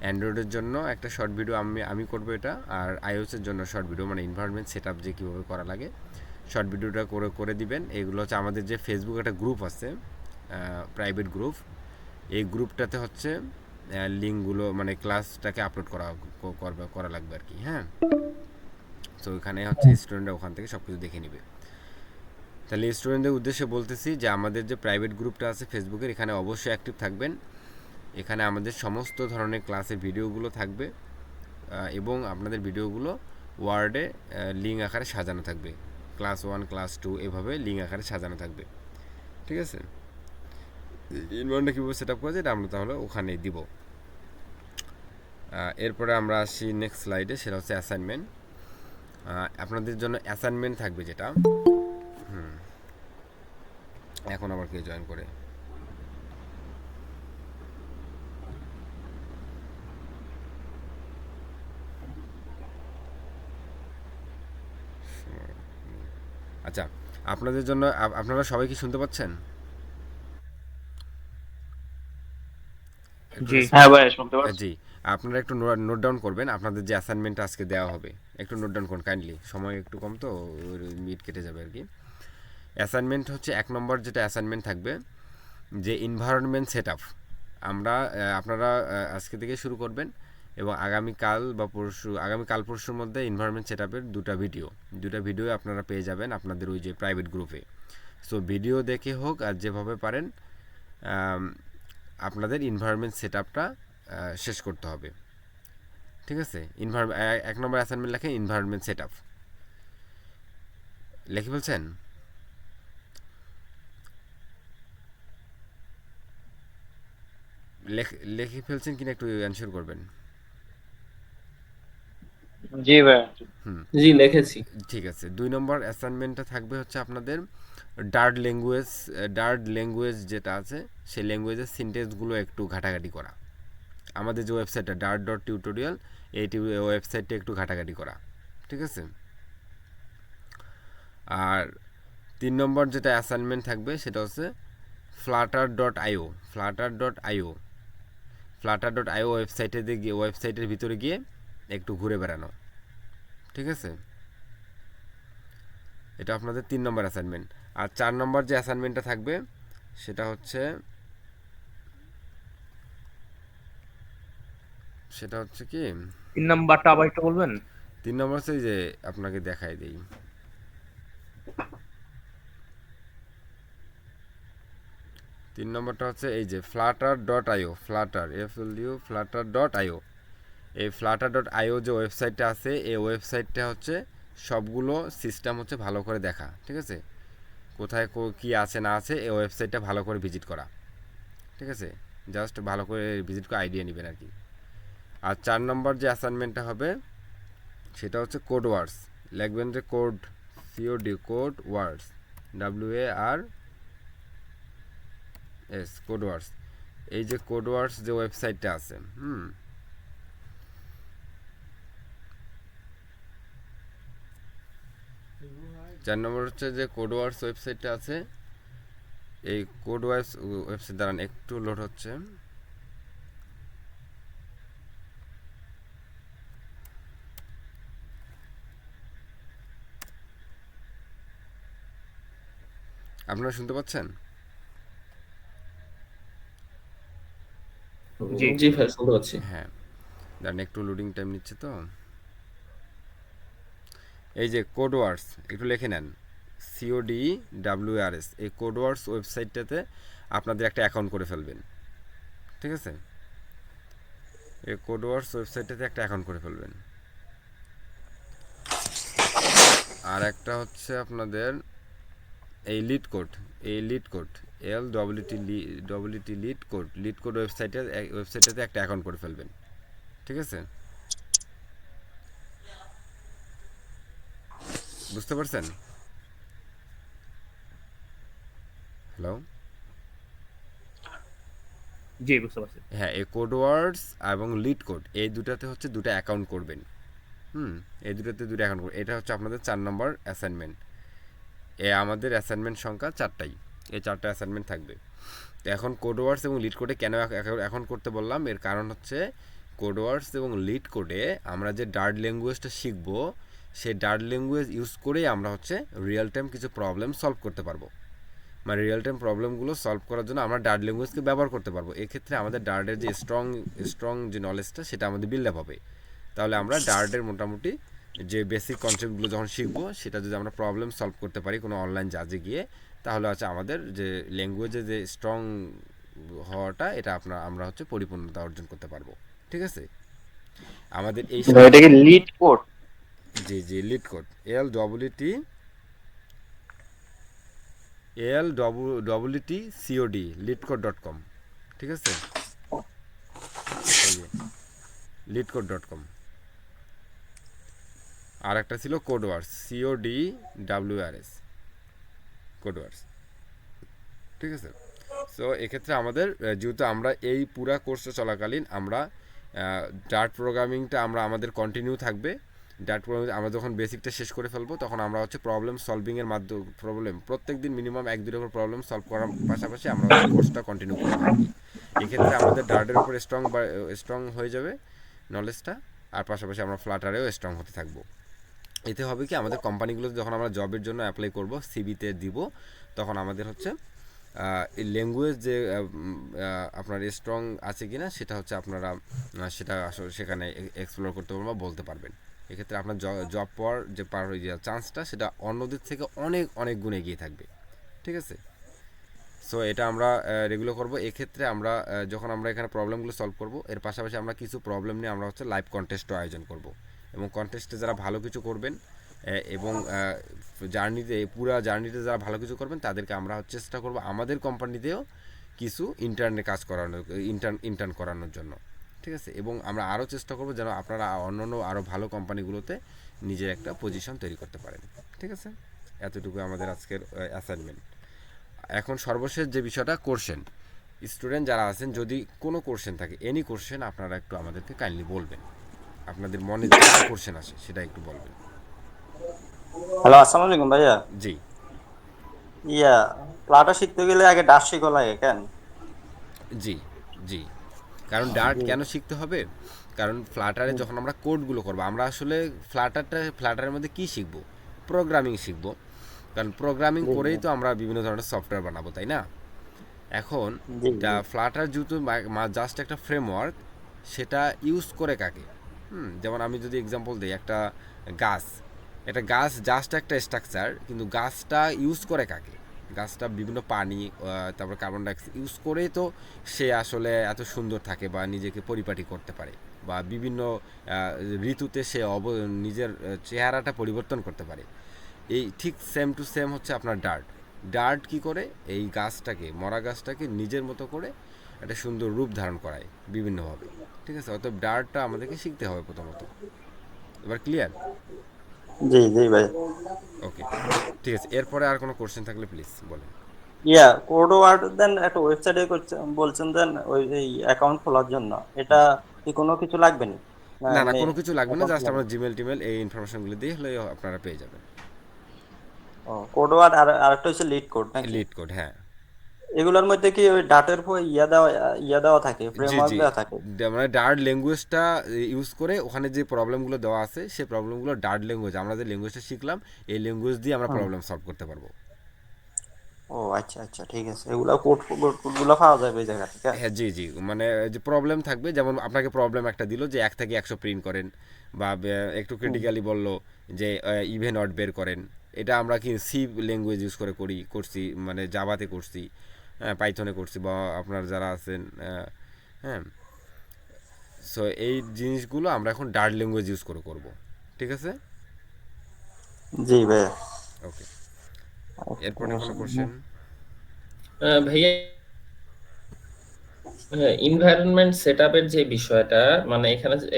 অ্যান্ড্রয়েডের জন্য একটা শর্ট ভিডিও আমি করবো এটা, আর আইওএসের জন্য শর্ট ভিডিও, মানে এনভায়রনমেন্ট সেট আপ যে কীভাবে করা লাগে, শর্ট ভিডিওটা করে দিবেন। এগুলো হচ্ছে আমাদের যে ফেসবুক একটা গ্রুপ আছে, প্রাইভেট গ্রুপ, এই গ্রুপটাতে হচ্ছে লিঙ্কগুলো, মানে ক্লাসটাকে আপলোড করা লাগবে আর কি, হ্যাঁ। তো এখানে হচ্ছে স্টুডেন্টরা ওখান থেকে সব কিছু দেখে নেবে। তাহলে স্টুডেন্টদের উদ্দেশ্যে বলতেছি যে আমাদের যে প্রাইভেট গ্রুপটা আছে ফেসবুকের, এখানে অবশ্যই অ্যাক্টিভ থাকবেন। এখানে আমাদের সমস্ত ধরনের ক্লাসের ভিডিওগুলো থাকবে, এবং আপনাদের ভিডিওগুলো ওয়ার্ডে লিঙ্ক আকারে সাজানো থাকবে, ক্লাস 1 ক্লাস 2 এভাবে লিঙ্ক আকারে সাজানো থাকবে, ঠিক আছে? এনভায়রনমেন্টটা কীভাবে সেট আপ করেছে এটা আমরা তাহলে ওখানে দিব। এরপরে আমরা আসি নেক্সট স্লাইডে, সেটা হচ্ছে অ্যাসাইনমেন্ট। আপনাদের জন্য অ্যাসাইনমেন্ট থাকবে যেটা, এখন আবার কে জয়েন করে, আচ্ছা আপনাদের জন্য আপনারা সবাই কি শুনতে পাচ্ছেন? জি। হ্যাঁ ভাই শুনতে পাচ্ছি। জি, আপনারা একটু নোট ডাউন করবেন আপনাদের যে অ্যাসাইনমেন্টটা আজকে দেওয়া হবে, একটু নোট ডাউন করুন কাইন্ডলি, সময় একটু কম তো মিট কেটে যাবে আর কি। অ্যাসাইনমেন্ট হচ্ছে 1 নম্বর যেটা অ্যাসাইনমেন্ট থাকবে, যে এনভায়রনমেন্ট সেট আপ আপনারা আজকে থেকে শুরু করবেন, এবং আগামীকাল পরশুর মধ্যে এনভায়রনমেন্ট সেট আপের দুটা ভিডিও আপনারা পেয়ে যাবেন আপনাদের ওই যে প্রাইভেট গ্রুপে। সো ভিডিও দেখে হোক আর যেভাবে পারেন আপনাদের এনভায়রনমেন্ট সেট আপটা শেষ করতে হবে, ঠিক আছে? 1 নম্বর অ্যাসাইনমেন্ট লেখে এনভায়রনমেন্ট সেট আপ, লিখে ফেলছেন? লিখে ফেলছেন কিনা একটু অ্যানসার করবেন। জি ভাই। জি লিখেছি। ঠিক আছে, 2 নম্বর অ্যাসাইনমেন্টটা থাকবে হচ্ছে আপনাদের ডার্ট ল্যাঙ্গুয়েজ যেটা আছে সেই ল্যাঙ্গুয়েজের সিনটেক্সগুলো একটু ঘাটাঘাটি করা, আমাদের যে ওয়েবসাইটটা dart.tutorial এই ওয়েবসাইটটা একটু ঘাটাঘাটি করা, ঠিক আছে? আর 3 নম্বর যেটা অ্যাসাইনমেন্ট থাকবে সেটা হচ্ছে flutter.io ওয়েবসাইটের ভিতরে গিয়ে একটু ঘুরে বেড়ানো, ঠিক আছে? এটা আপনাদের 3 নম্বর অ্যাসাইনমেন্ট। আর 4 নম্বর যে অ্যাসাইনমেন্টটা থাকবে সেটা হচ্ছে কি 3 নাম্বারটা আবার একটু বলবেন? 3 নম্বর হচ্ছে যে আপনাকে দেখাই দেই, 3 নম্বরটা হচ্ছে এই যে flutter.io এই flutter.io যে ওয়েবসাইটটা আছে এই ওয়েবসাইটটা হচ্ছে সবগুলো সিস্টেম হচ্ছে ভালো করে দেখা, ঠিক আছে? কোথায় কি আছে না আছে এই ওয়েবসাইটটা ভালো করে ভিজিট করা, ঠিক আছে? জাস্ট ভালো করে ভিজিট করে আইডিয়া নেবেন আর কি। আর 4 নম্বর যে অ্যাসাইনমেন্টটা হবে সেটা হচ্ছে কোড ওয়ার্ডস, লিখবেন যে কোড ওয়ার্ডস WARDS কোড ওয়ার্ডস, এই যে কোড ওয়ার্ডস যে ওয়েবসাইটটা আছে 4 নম্বর হচ্ছে যে কোড ওয়ার্ডস ওয়েবসাইটটা আছে, এই কোড ওয়ার্ডস ওয়েবসাইট দাঁড়ান একটু লোড হচ্ছে, আপনারা শুনতে পাচ্ছেন? জি ভাই শুনতে পাচ্ছি। হ্যাঁ, দাঁড়ান একটু লোডিং টাইম নিচ্ছে তো। এই যে কোড ওয়ার্ডস একটু লিখে নেন, CODWARDS, এই কোড ওয়ার্ডস ওয়েবসাইটটাতে আপনাদের একটা অ্যাকাউন্ট করে ফেলবেন, ঠিক আছে? এই কোড ওয়ার্ডস ওয়েবসাইটটাতে একটা অ্যাকাউন্ট করে ফেলবেন। আর একটা হচ্ছে আপনাদের এই lead code LWT lead code ওয়েবসাইটটাতে একটা অ্যাকাউন্ট করে ফেলবেন, ঠিক আছে? বুঝতে পারছেন? হ্যালো, জি বুঝতে পারছি। হ্যাঁ, এই কোড ওয়ার্ডস এবং লিড কোড এই দুটাতে হচ্ছে দুটো অ্যাকাউন্ট করবেন, এই দুটাতে দুটো অ্যাকাউন্ট করবেন। এটা হচ্ছে আপনাদের 4 নম্বর অ্যাসাইনমেন্ট। আমাদের অ্যাসাইনমেন্ট সংখ্যা 4টাই, এই 4টা অ্যাসাইনমেন্ট থাকবে। তো এখন কোড ওয়ার্ডস এবং লিড কোডে কেন এখন করতে বললাম, এর কারণ হচ্ছে কোড ওয়ার্ডস এবং লিড কোডে আমরা যে ডার্ট ল্যাঙ্গুয়েজটা শিখবো সেই ডার্ট ল্যাঙ্গুয়েজ ইউজ করেই আমরা হচ্ছে রিয়েল টাইম কিছু প্রবলেম সলভ করতে পারবো, মানে রিয়েল টাইম প্রবলেমগুলো সলভ করার জন্য আমরা ডার্ট ল্যাঙ্গুয়েজকে ব্যবহার করতে পারবো। এক্ষেত্রে আমাদের ডার্টের যে স্ট্রং যে নলেজটা সেটা আমাদের বিল্ড আপ হবে। তাহলে আমরা ডার্টের মোটামুটি যে বেসিক কনসেপ্টগুলো যখন শিখবো সেটা যদি আমরা প্রবলেম সলভ করতে পারি কোনো অনলাইন জাজে গিয়ে, তাহলে হচ্ছে আমাদের যে ল্যাঙ্গুয়েজে যে স্ট্রং হওয়াটা এটা আমরা হচ্ছে পরিপূর্ণতা অর্জন করতে পারবো, ঠিক আছে? আমাদের এই এটা কি লিড কোড? জি লিড কোড LWTCOD leadcode.com, ঠিক আছে? leadcode.com। আর একটা ছিল কোডওয়ার্স, CODWRS, কোডওয়ার্স। ঠিক আছে। সো এক্ষেত্রে আমাদের যেহেতু আমরা এই পুরা কোর্স চলাকালীন আমরা ডার্ট প্রোগ্রামিংটা আমরা আমাদের কন্টিনিউ থাকবে। ডার্ট প্রোগ্রামিং আমরা যখন বেসিকটা শেষ করে ফেলবো তখন আমরা হচ্ছে প্রবলেম সলভিংয়ের মাধ্যমে প্রত্যেক দিন মিনিমাম 1-2 রকম প্রবলেম সলভ করার পাশাপাশি আমরা হচ্ছে কোর্সটা কন্টিনিউ করবো আর কি। এক্ষেত্রে আমাদের ডার্টের উপর স্ট্রং হয়ে যাবে নলেজটা, আর পাশাপাশি আমরা ফ্লাটারেও স্ট্রং হতে থাকবো। এতে হবে কি, আমাদের কোম্পানিগুলো যখন আমরা জবের জন্য অ্যাপ্লাই করব, সিভিতে দিব, তখন আমাদের হচ্ছে এই ল্যাঙ্গুয়েজ যে আপনার স্ট্রং আছে কিনা সেটা হচ্ছে আপনারা সেটা আসলে সেখানে এক্সপ্লোর করতে পারবেন বা বলতে পারবেন। এক্ষেত্রে আপনার জব পাওয়ার যে চান্সটা সেটা অন্যদের থেকে অনেক অনেক গুণ এগিয়ে থাকবে। ঠিক আছে। সো এটা আমরা রেগুলার করব। এক্ষেত্রে আমরা যখন আমরা এখানে প্রবলেমগুলো সলভ করব, এর পাশাপাশি আমরা কিছু প্রবলেম নিয়ে আমরা হচ্ছে লাইভ কন্টেস্টও আয়োজন করব, এবং কন্টেস্টে যারা ভালো কিছু করবেন এবং পুরো জার্নিতে যারা ভালো কিছু করবেন তাদেরকে আমরা চেষ্টা করব আমাদের কোম্পানিতেও কিছু ইন্টার্নে কাজ করানোর ইন্টার্ন করানোর জন্য। ঠিক আছে। এবং আমরা আরও চেষ্টা করব যেন আপনারা অন্যান্য আরও ভালো কোম্পানিগুলোতে নিজের একটা পজিশন তৈরি করতে পারেন। ঠিক আছে। এতটুকু আমাদের আজকের অ্যাসাইনমেন্ট। এখন সর্বশেষ যে বিষয়টা, কোশ্চেন। স্টুডেন্ট যারা আছেন, যদি কোনো কোশ্চেন থাকে, এনি কোশ্চেন, আপনারা একটু আমাদেরকে কাইন্ডলি বলবেন। আপনাদের মনে যে কোশ্চেন আসে সেটা একটু বলবেন। হ্যালো, আসসালামু আলাইকুম ভাইয়া। জি। ফ্লাটার শিখতে গেলে আগে ডাস শিখা লাগে কেন? জি জি কারণ ডার্ট কেন শিখতে হবে, কারণ ফ্লাটারে যখন আমরা কোডগুলো করবো, আমরা আসলে ফ্লাটারের মধ্যে কি শিখব? প্রোগ্রামিং শিখব। কারণ প্রোগ্রামিং করেই তো আমরা বিভিন্ন ধরনের সফটওয়্যার বানাবো, তাই না? এখন ফ্লাটার যেহেতু জাস্ট একটা ফ্রেমওয়ার্ক, সেটা ইউজ করে কাকে? যেমন আমি যদি এক্সাম্পল দিই, একটা গাছ জাস্ট একটা স্ট্রাকচার, কিন্তু গাছটা ইউজ করে কাকে? গাছটা বিভিন্ন পানি, তারপর কার্বন ডাইঅক্সাইড ইউজ করেই তো সে আসলে এত সুন্দর থাকে বা নিজেকে পরিপাটি করতে পারে, বা বিভিন্ন ঋতুতে সে নিজের চেহারাটা পরিবর্তন করতে পারে। এই ঠিক সেম টু সেম হচ্ছে আপনার ডার্ট কি করে? এই গাছটাকে, মরা গাছটাকে নিজের মতো করে একটা সুন্দর রূপ ধারণ করায় বিভিন্নভাবে। ঠিক আছে। অতএব ডার্টটা আমাদেরকে শিখতে হবে প্রথমত। এবার ক্লিয়ার? জি জি ভাই। ওকে, ঠিক আছে। এরপরে আর কোনো কোশ্চেন থাকলে প্লিজ বলেন। কোড ওয়ার্ড দেন একটা ওয়েবসাইটে বলছেন দেন ওই অ্যাকাউন্ট খোলার জন্য, এটা কি কোনো কিছু লাগবে না? না, কোনো কিছু লাগবে না, জাস্ট আপনার জিমেল টিমেল এই ইনফরমেশনগুলো দিয়ে হলে আপনারা পেয়ে যাবেন। কোড ওয়ার্ড আর আরেকটা হচ্ছে লিড কোড নাকি? লিড কোড, হ্যাঁ। এগুলোর মধ্যে কি ওই ডাটার উপর দেওয়া থাকে, জি ফ্রেমওয়ার্ক জি দেওয়া থাকে? মানে ডার্ট ল্যাঙ্গুয়েজটা ইউজ করে ওখানে যে প্রবলেমগুলো দেওয়া আছে সেই প্রবলেমগুলো ডার্ট ল্যাঙ্গুয়েজ, আমরা যে ল্যাঙ্গুয়েজটা শিখলাম এই ল্যাঙ্গুয়েজ দিয়ে আমরা প্রবলেম সলভ করতে পারবো। ও আচ্ছা আচ্ছা, ঠিক আছে। এগুলা কোডগুলো পাওয়া যাবে এই জায়গা থেকে? হ্যাঁ, জি জি মানে যে প্রবলেম থাকবে, যেমন আপনাকে প্রবলেম একটা দিল যে 1 থেকে 100 প্রিন্ট করেন, বা একটু ক্রিটিক্যালি বললো যে ইভেন অড বের করেন। এটা আমরা কি সি ল্যাঙ্গুয়েজ ইউজ করে করছি, মানে জাভাতে করছি, হ্যাঁ, পাইথনে করছি, বা আপনার যারা আছেন, হ্যাঁ। সো এই জিনিসগুলো আমরা এখন ডার্ট ল্যাঙ্গুয়েজ ইউজ করে করব। ঠিক আছে। জি ভাই। ওকে, এরপরে কোনো কোশ্চেন? ভাইয়া, এনভায়রনমেন্ট সেটআপের যে বিষয়টা, মানে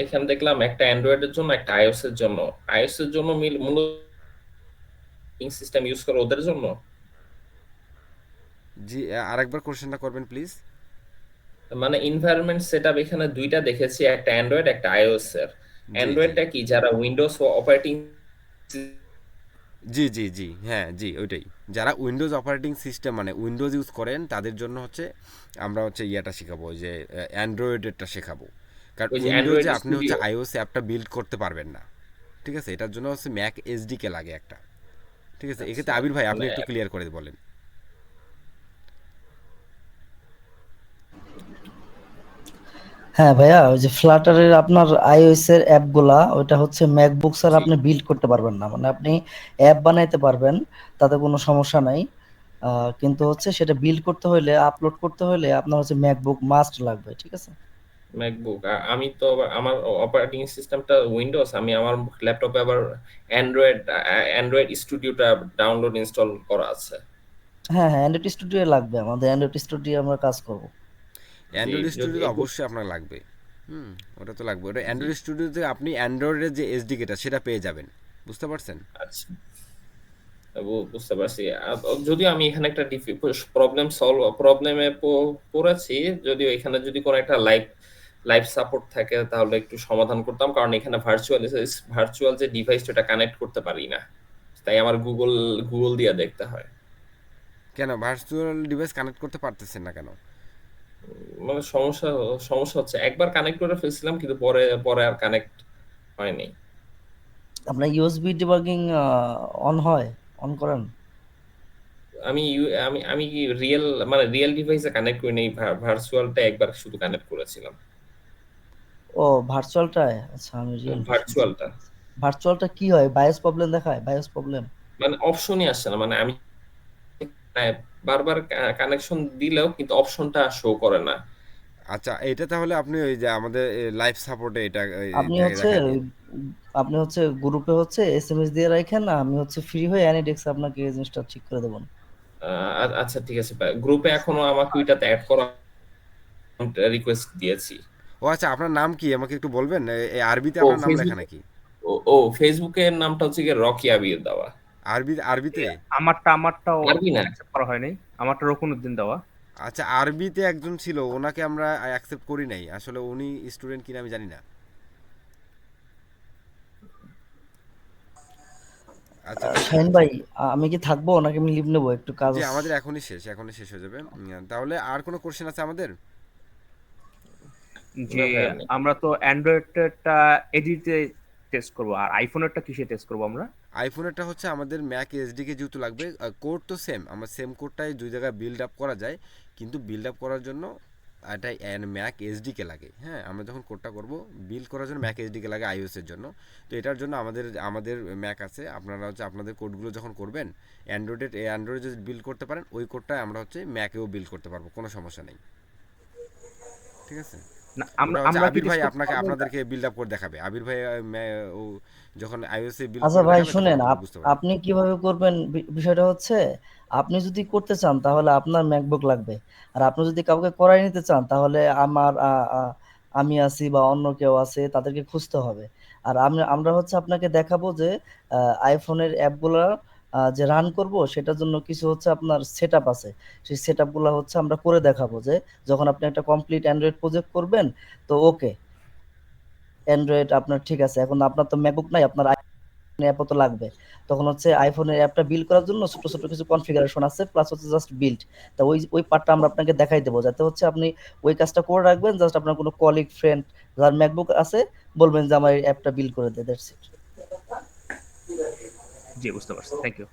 এখানে দেখলাম একটা অ্যান্ড্রয়েডের জন্য, একটা আইওএস এর জন্য। আইওএস এর জন্য মূলত সিস্টেম ইউজ করে ওদের জন্য। জি, আরেকবার কোশ্চেনটা করবেন প্লিজ। মানে এনভায়রনমেন্ট সেটআপ এখানে দুইটা দেখেছি, একটা অ্যান্ড্রয়েড, একটা আইওএস এর। অ্যান্ড্রয়েডটা কি যারা উইন্ডোজ অপারেটিং? জি জি জি হ্যাঁ, জি ওইটাই। যারা উইন্ডোজ অপারেটিং সিস্টেম মানে উইন্ডোজ ইউজ করেন তাদের জন্য হচ্ছে আমরা হচ্ছে ইয়েটা শেখাবো, যে অ্যান্ড্রয়েডেরটা শেখাবো। কারণ ওই যে উইন্ডোজে অ্যান্ড্রয়েড আপনি হচ্ছে স্টুডিও। আইওএস অ্যাপটা বিল্ড করতে পারবেন না। ঠিক আছে। এটার জন্য হচ্ছে ম্যাক এসডিকে লাগে একটা। ঠিক আছে। এক্ষেত্রে আবির ভাই আপনি একটু ক্লিয়ার করে বলেন। হ্যাঁ ভাইয়া, ওই যে ফ্লাটারের আপনার আইওএস এর অ্যাপগুলা, ওইটা হচ্ছে ম্যাকবুক স্যার আপনি বিল্ড করতে পারবেন না। মানে আপনি অ্যাপ বানাইতে পারবেন, তাতে কোনো সমস্যা নাই, কিন্তু হচ্ছে সেটা বিল্ড করতে হলে, আপলোড করতে হলে আপনার হচ্ছে ম্যাকবুক মাস্ট লাগবে। ঠিক আছে। ম্যাকবুক। আমি তো আমার অপারেটিং সিস্টেমটা উইন্ডোজ, আমি আমার ল্যাপটপে আবার অ্যান্ড্রয়েড স্টুডিওটা ডাউনলোড ইনস্টল করা আছে। হ্যাঁ হ্যাঁ, অ্যান্ড্রয়েড স্টুডিও লাগবে, আমাদের অ্যান্ড্রয়েড স্টুডিও আমরা কাজ করব। অ্যান্ড্রয়েড যদি স্টুডিও অবশ্যই আপনার লাগবে। ওটা তো লাগবে। ওটা অ্যান্ড্রয়েড স্টুডিওতে আপনি অ্যান্ড্রয়েডের যে এসডিকেটা সেটা পেয়ে যাবেন, বুঝতে পারছেন? আচ্ছা, বুঝতে পারছি। যদিও আমি এখানে একটা প্রবলেমে পড়েছি, যদিও এখানে যদি কোনো একটা লাইভ লাইভ সাপোর্ট থাকে তাহলে একটু সমাধান করতাম, কারণ এখানে ভার্চুয়াল যে ডিভাইস ওটা কানেক্ট করতে পারি না, তাই আমার গুগল দিয়ে দেখতে হয়। কেন ভার্চুয়াল ডিভাইস কানেক্ট করতে পারতেছেন না কেন? মানে সমস্যা হচ্ছে, একবার কানেক্ট করে ফেলছিলাম কিন্তু পরে পরে আর কানেক্ট হয়নি। আপনার ইউএসবি ডিবাগিং অন হয়, অন করেন? আমি আমি কি রিয়েল ডিভাইসে কানেক্ট করি নাই, ভার্চুয়ালটা একবার শুধু কানেক্ট করেছিলাম। ও ভার্চুয়ালটায়, আচ্ছা আমি রিয়েল শুনছি। ভার্চুয়ালটা ভার্চুয়ালটা কি হয়, বায়োস প্রবলেম দেখায়? Bias problem? মানে অপশনই আসছে না, মানে আমি বারবার কানেকশন দিলেও কিন্তু অপশনটা শো করে না। আচ্ছা, এটা তাহলে আপনি ওই যে আমাদের লাইভ সাপোর্টে এটা আপনি হচ্ছে দেখা দিন। আপনি হচ্ছে গ্রুপে হচ্ছে এসএমএস দিয়ে রাখেন, আমি হচ্ছে ফ্রি হয়ে অ্যানিডেক্স আপনাকে এই জিনিসটা ঠিক করে দেবো। আচ্ছা ঠিক আছে, গ্রুপে এখনো আমাকে ওইটাতে অ্যাড করা রিকোয়েস্ট দিয়েছি। ও আচ্ছা, আপনার নাম কি আমাকে একটু বলবেন? এই আরবিতে ও আপনার নাম লেখা ফেসবুক নাকি? ফেসবুকের নামটা হচ্ছে কি রকি আবির দেওয়া। আরবিতে? আমারটাও আরবি না, অ্যাকসেপ্ট করা হয় নাই, আমারটা রকুনউদ্দিন দেওয়া। আচ্ছা, আরবিতে একজন ছিল, ওনাকে আমরা অ্যাকসেপ্ট করি নাই, আসলে উনি স্টুডেন্ট কিনা আমি জানি না। আচ্ছা ঠিক শাহিন আছে। ভাই, আমি কি থাকবো নাকি আমি লিভ নেবো, একটু কাজ জি, আছে। আমাদের এখনই শেষ হয়ে যাবে। তাহলে আর কোনো কোশ্চেন আছে আমাদের? যে ভাই আমি আমরা তো অ্যান্ড্রয়েডটা এডিটে টেস্ট করব, আর আইফোনেরটা কিসে টেস্ট করব আমরা? আইফোনেরটা হচ্ছে আমাদের ম্যাক এসডিকে যেহেতু লাগবে, কোড তো সেম, আমরা সেম কোডটাই দুই জায়গায় বিল্ড আপ করা যায়, কিন্তু বিল্ড আপ করার জন্য এটা ম্যাক এসডিকে লাগে। হ্যাঁ, আমরা যখন কোডটা করব বিল্ড করার জন্য ম্যাক এসডিকে লাগে আইওএসের জন্য। তো এটার জন্য আমাদের ম্যাক আছে, আপনারা হচ্ছে আপনাদের কোডগুলো যখন করবেন অ্যান্ড্রয়েডে যদি বিল্ড করতে পারেন, ওই কোডটাই আমরা হচ্ছে ম্যাকেও বিল্ড করতে পারবো, কোনো সমস্যা নেই। ঠিক আছে? না, ওটা আমরা হচ্ছে আমরা কি আবির ভাই টেস্ট করতে পারবো এটা? আপনাদেরকে বিল্ড আপ করে দেখাবে। আবির ভাই ও যখন iOS-এ বিল্ড আচ্ছা করে ভাই দেখাবে তখন শুনেন, আপনারা বুঝতে পারবেন। আপনি কিভাবে করবেন, বিষয়টা হচ্ছে আপনি যদি করতে চান তাহলে আপনার ম্যাকবুক লাগবে, আর আপনি যদি কাউকে করাই নিতে চান তাহলে আমি আছি বা অন্য কেউ আছে, তাদেরকে খুঁজতে হবে। আর আমরা হচ্ছে আপনাকে দেখাবো যে আইফোনের অ্যাপগুলো যে রান করব সেটার জন্য কিছু হচ্ছে আপনার সেট আপ আছে, সেই সেট আপগুলো হচ্ছে আমরা করে দেখাবো, যে যখন আপনি একটা কমপ্লিট অ্যান্ড্রয়েড প্রজেক্ট করবেন, তো ওকে অ্যান্ড্রয়েড আপনার ঠিক আছে, এখন আপনার তো ম্যাকবুক নাই, আপনার অ্যাপও তো লাগবে। তখন হচ্ছে আইফোনের অ্যাপটা বিল্ড করার জন্য ছোট ছোট কিছু কনফিগারেশন আছে, প্লাস হচ্ছে জাস্ট বিল্ড। তা ওই পার্টটা আমরা আপনাকে দেখাই দেবো, যাতে হচ্ছে আপনি ওই কাজটা করে রাখবেন, জাস্ট আপনার কোনো কলিগ ফ্রেন্ড যার ম্যাকবুক আছে বলবেন যে আমার এই অ্যাপটা বিল্ড করে দে, দ্যাটস ইট। জি, বুঝতে পারছি, থ্যাংক ইউ।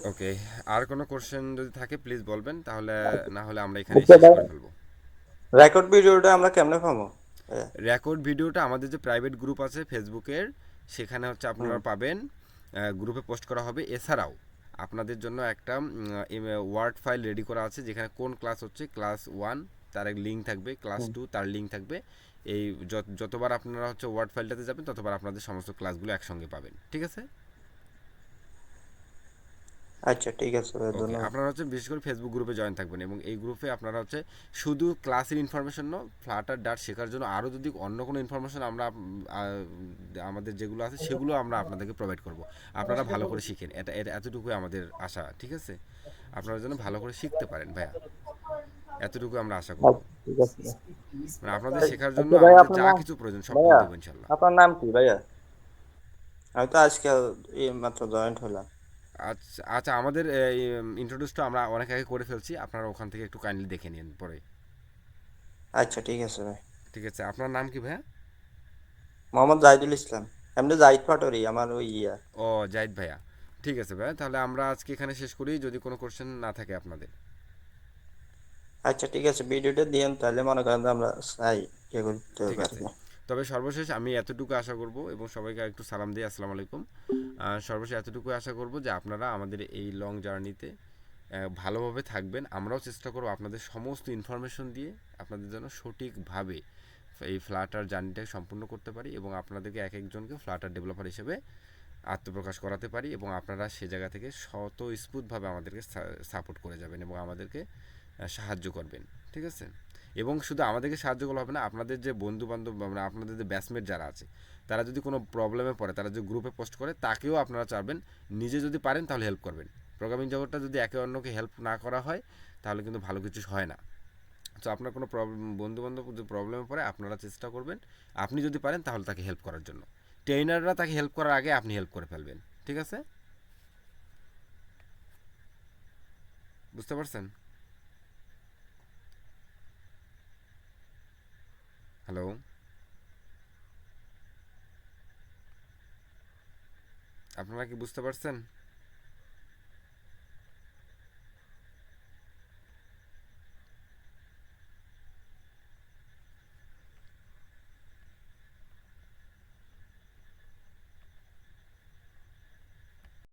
ওকে, আর কোনো কোশ্চেন যদি থাকে প্লিজ বলবেন, তাহলে না হলে আমরা এখানেই আচ্ছা শেষ ভাই, করে ফেলবো। রেকর্ড ভিডিওটা আমরা কেমনে পাবো? রেকর্ড ভিডিওটা আমাদের যে প্রাইভেট গ্রুপ আছে ফেসবুকের, সেখানে হচ্ছে আপনারা পাবেন, গ্রুপে পোস্ট করা হবে। এছাড়াও আপনাদের জন্য একটা ওয়ার্ড ফাইল রেডি করা আছে, যেখানে কোন ক্লাস হচ্ছে, ক্লাস 1 তার এক লিঙ্ক থাকবে, ক্লাস 2 তার লিঙ্ক থাকবে। এই যতবার আপনারা হচ্ছে ওয়ার্ড ফাইলটাতে যাবেন ততবার আপনাদের সমস্ত ক্লাসগুলো একসঙ্গে পাবেন। ঠিক আছে? আচ্ছা ঠিক আছে ভাই, ওকে, ধন্যবাদ। আপনারা হচ্ছে বিশেষ করে ফেসবুক গ্রুপে জয়েন থাকবেন, এবং এই গ্রুপে আপনারা হচ্ছে শুধু ক্লাসের ইনফরমেশন নয়, ফ্লাটার ডাট শেখার জন্য আরও যদি অন্য কোনো ইনফরমেশন আমরা আমাদের যেগুলো আছে সেগুলো আমরা আপনাদেরকে প্রোভাইড করব। আপনারা ভালো করে শিখেন, এটা এটা এতটুকুই আমাদের আশা। ঠিক আছে? আপনারা যেন ভালো করে শিখতে পারেন ভাইয়া, এতটুকু আমরা আশা করব। আচ্ছা ঠিক আছে ভাই। মানে আপনাদের শেখার জন্য আচ্ছা ভাই, আমাদের আপনার যা নাম? কিছু প্রয়োজন সব করে ভাইয়া, দেবো ইনশাল্লাহ। আপনার নাম কি ভাইয়া? আমি তো আজকে এই মাত্র জয়েন্ট হলাম। আচ্ছা আচ্ছা, আমাদের ইন্ট্রোডিউসটা আমরা অনেক আগে করে ফেলছি, আপনারা ওখান থেকে একটু কাইন্ডলি দেখে নিন পরে। আচ্ছা ঠিক আছে ভাই। ঠিক আছে, আপনার নাম কি ভাইয়া? মোহাম্মদ জাহিদুল ইসলাম, এমনি জাহিদ পাটোয়ারি আমার ওই ইয়া। ও, জাহিদ ভাইয়া। ঠিক আছে ভাইয়া, তাহলে আমরা আজকে এখানে শেষ করি, যদি কোনো কোশ্চেন না থাকে আপনাদের। আচ্ছা ঠিক আছে, ভিডিওটা দিয়েন তাহলে মনে করেন যে আমরা চাই ইয়ে করতে ঠিক আছে, পারবো। তবে সর্বশেষ আমি এতটুকু আশা করব, এবং সবাইকে একটু সালাম দিই, আসসালামু আলাইকুম। সর্বশেষ এতটুকু আশা করব যে আপনারা আমাদের এই লং জার্নিতে ভালোভাবে থাকবেন। আমরাও চেষ্টা করব আপনাদের সমস্ত ইনফরমেশন দিয়ে আপনাদের জন্য সঠিকভাবে এই ফ্লাটার জার্নিটাকে সম্পূর্ণ করতে পারি, এবং আপনাদেরকে এক একজনকে ফ্লাটার ডেভেলপার হিসেবে আত্মপ্রকাশ করাতে পারি, এবং আপনারা সে জায়গা থেকে স্মুথভাবে আমাদেরকে সাপোর্ট করে যাবেন এবং আমাদেরকে সাহায্য করবেন। ঠিক আছে? এবং শুধু আমাদেরকে সাহায্য করলে হবে না, আপনাদের যে বন্ধুবান্ধব মানে আপনাদের যে ব্যাচমেট যারা আছে তারা যদি কোনো প্রবলেমে পড়ে, তারা যদি গ্রুপে পোস্ট করে, তাকেও আপনারা চাইবেন নিজে যদি পারেন তাহলে হেল্প করবেন। প্রোগ্রামিং জগৎটা যদি একে অন্যকে হেল্প না করা হয় তাহলে কিন্তু ভালো কিছু হয় না। তো আপনার কোনো বন্ধুবান্ধব যদি প্রবলেমে পড়ে আপনারা চেষ্টা করবেন আপনি যদি পারেন তাহলে তাকে হেল্প করার জন্য। ট্রেনাররা তাকে হেল্প করার আগে আপনি হেল্প করে ফেলবেন, ঠিক আছে? বুঝতে পারছেন? হ্যালো, আপনারা কি বুঝতে পারছেন?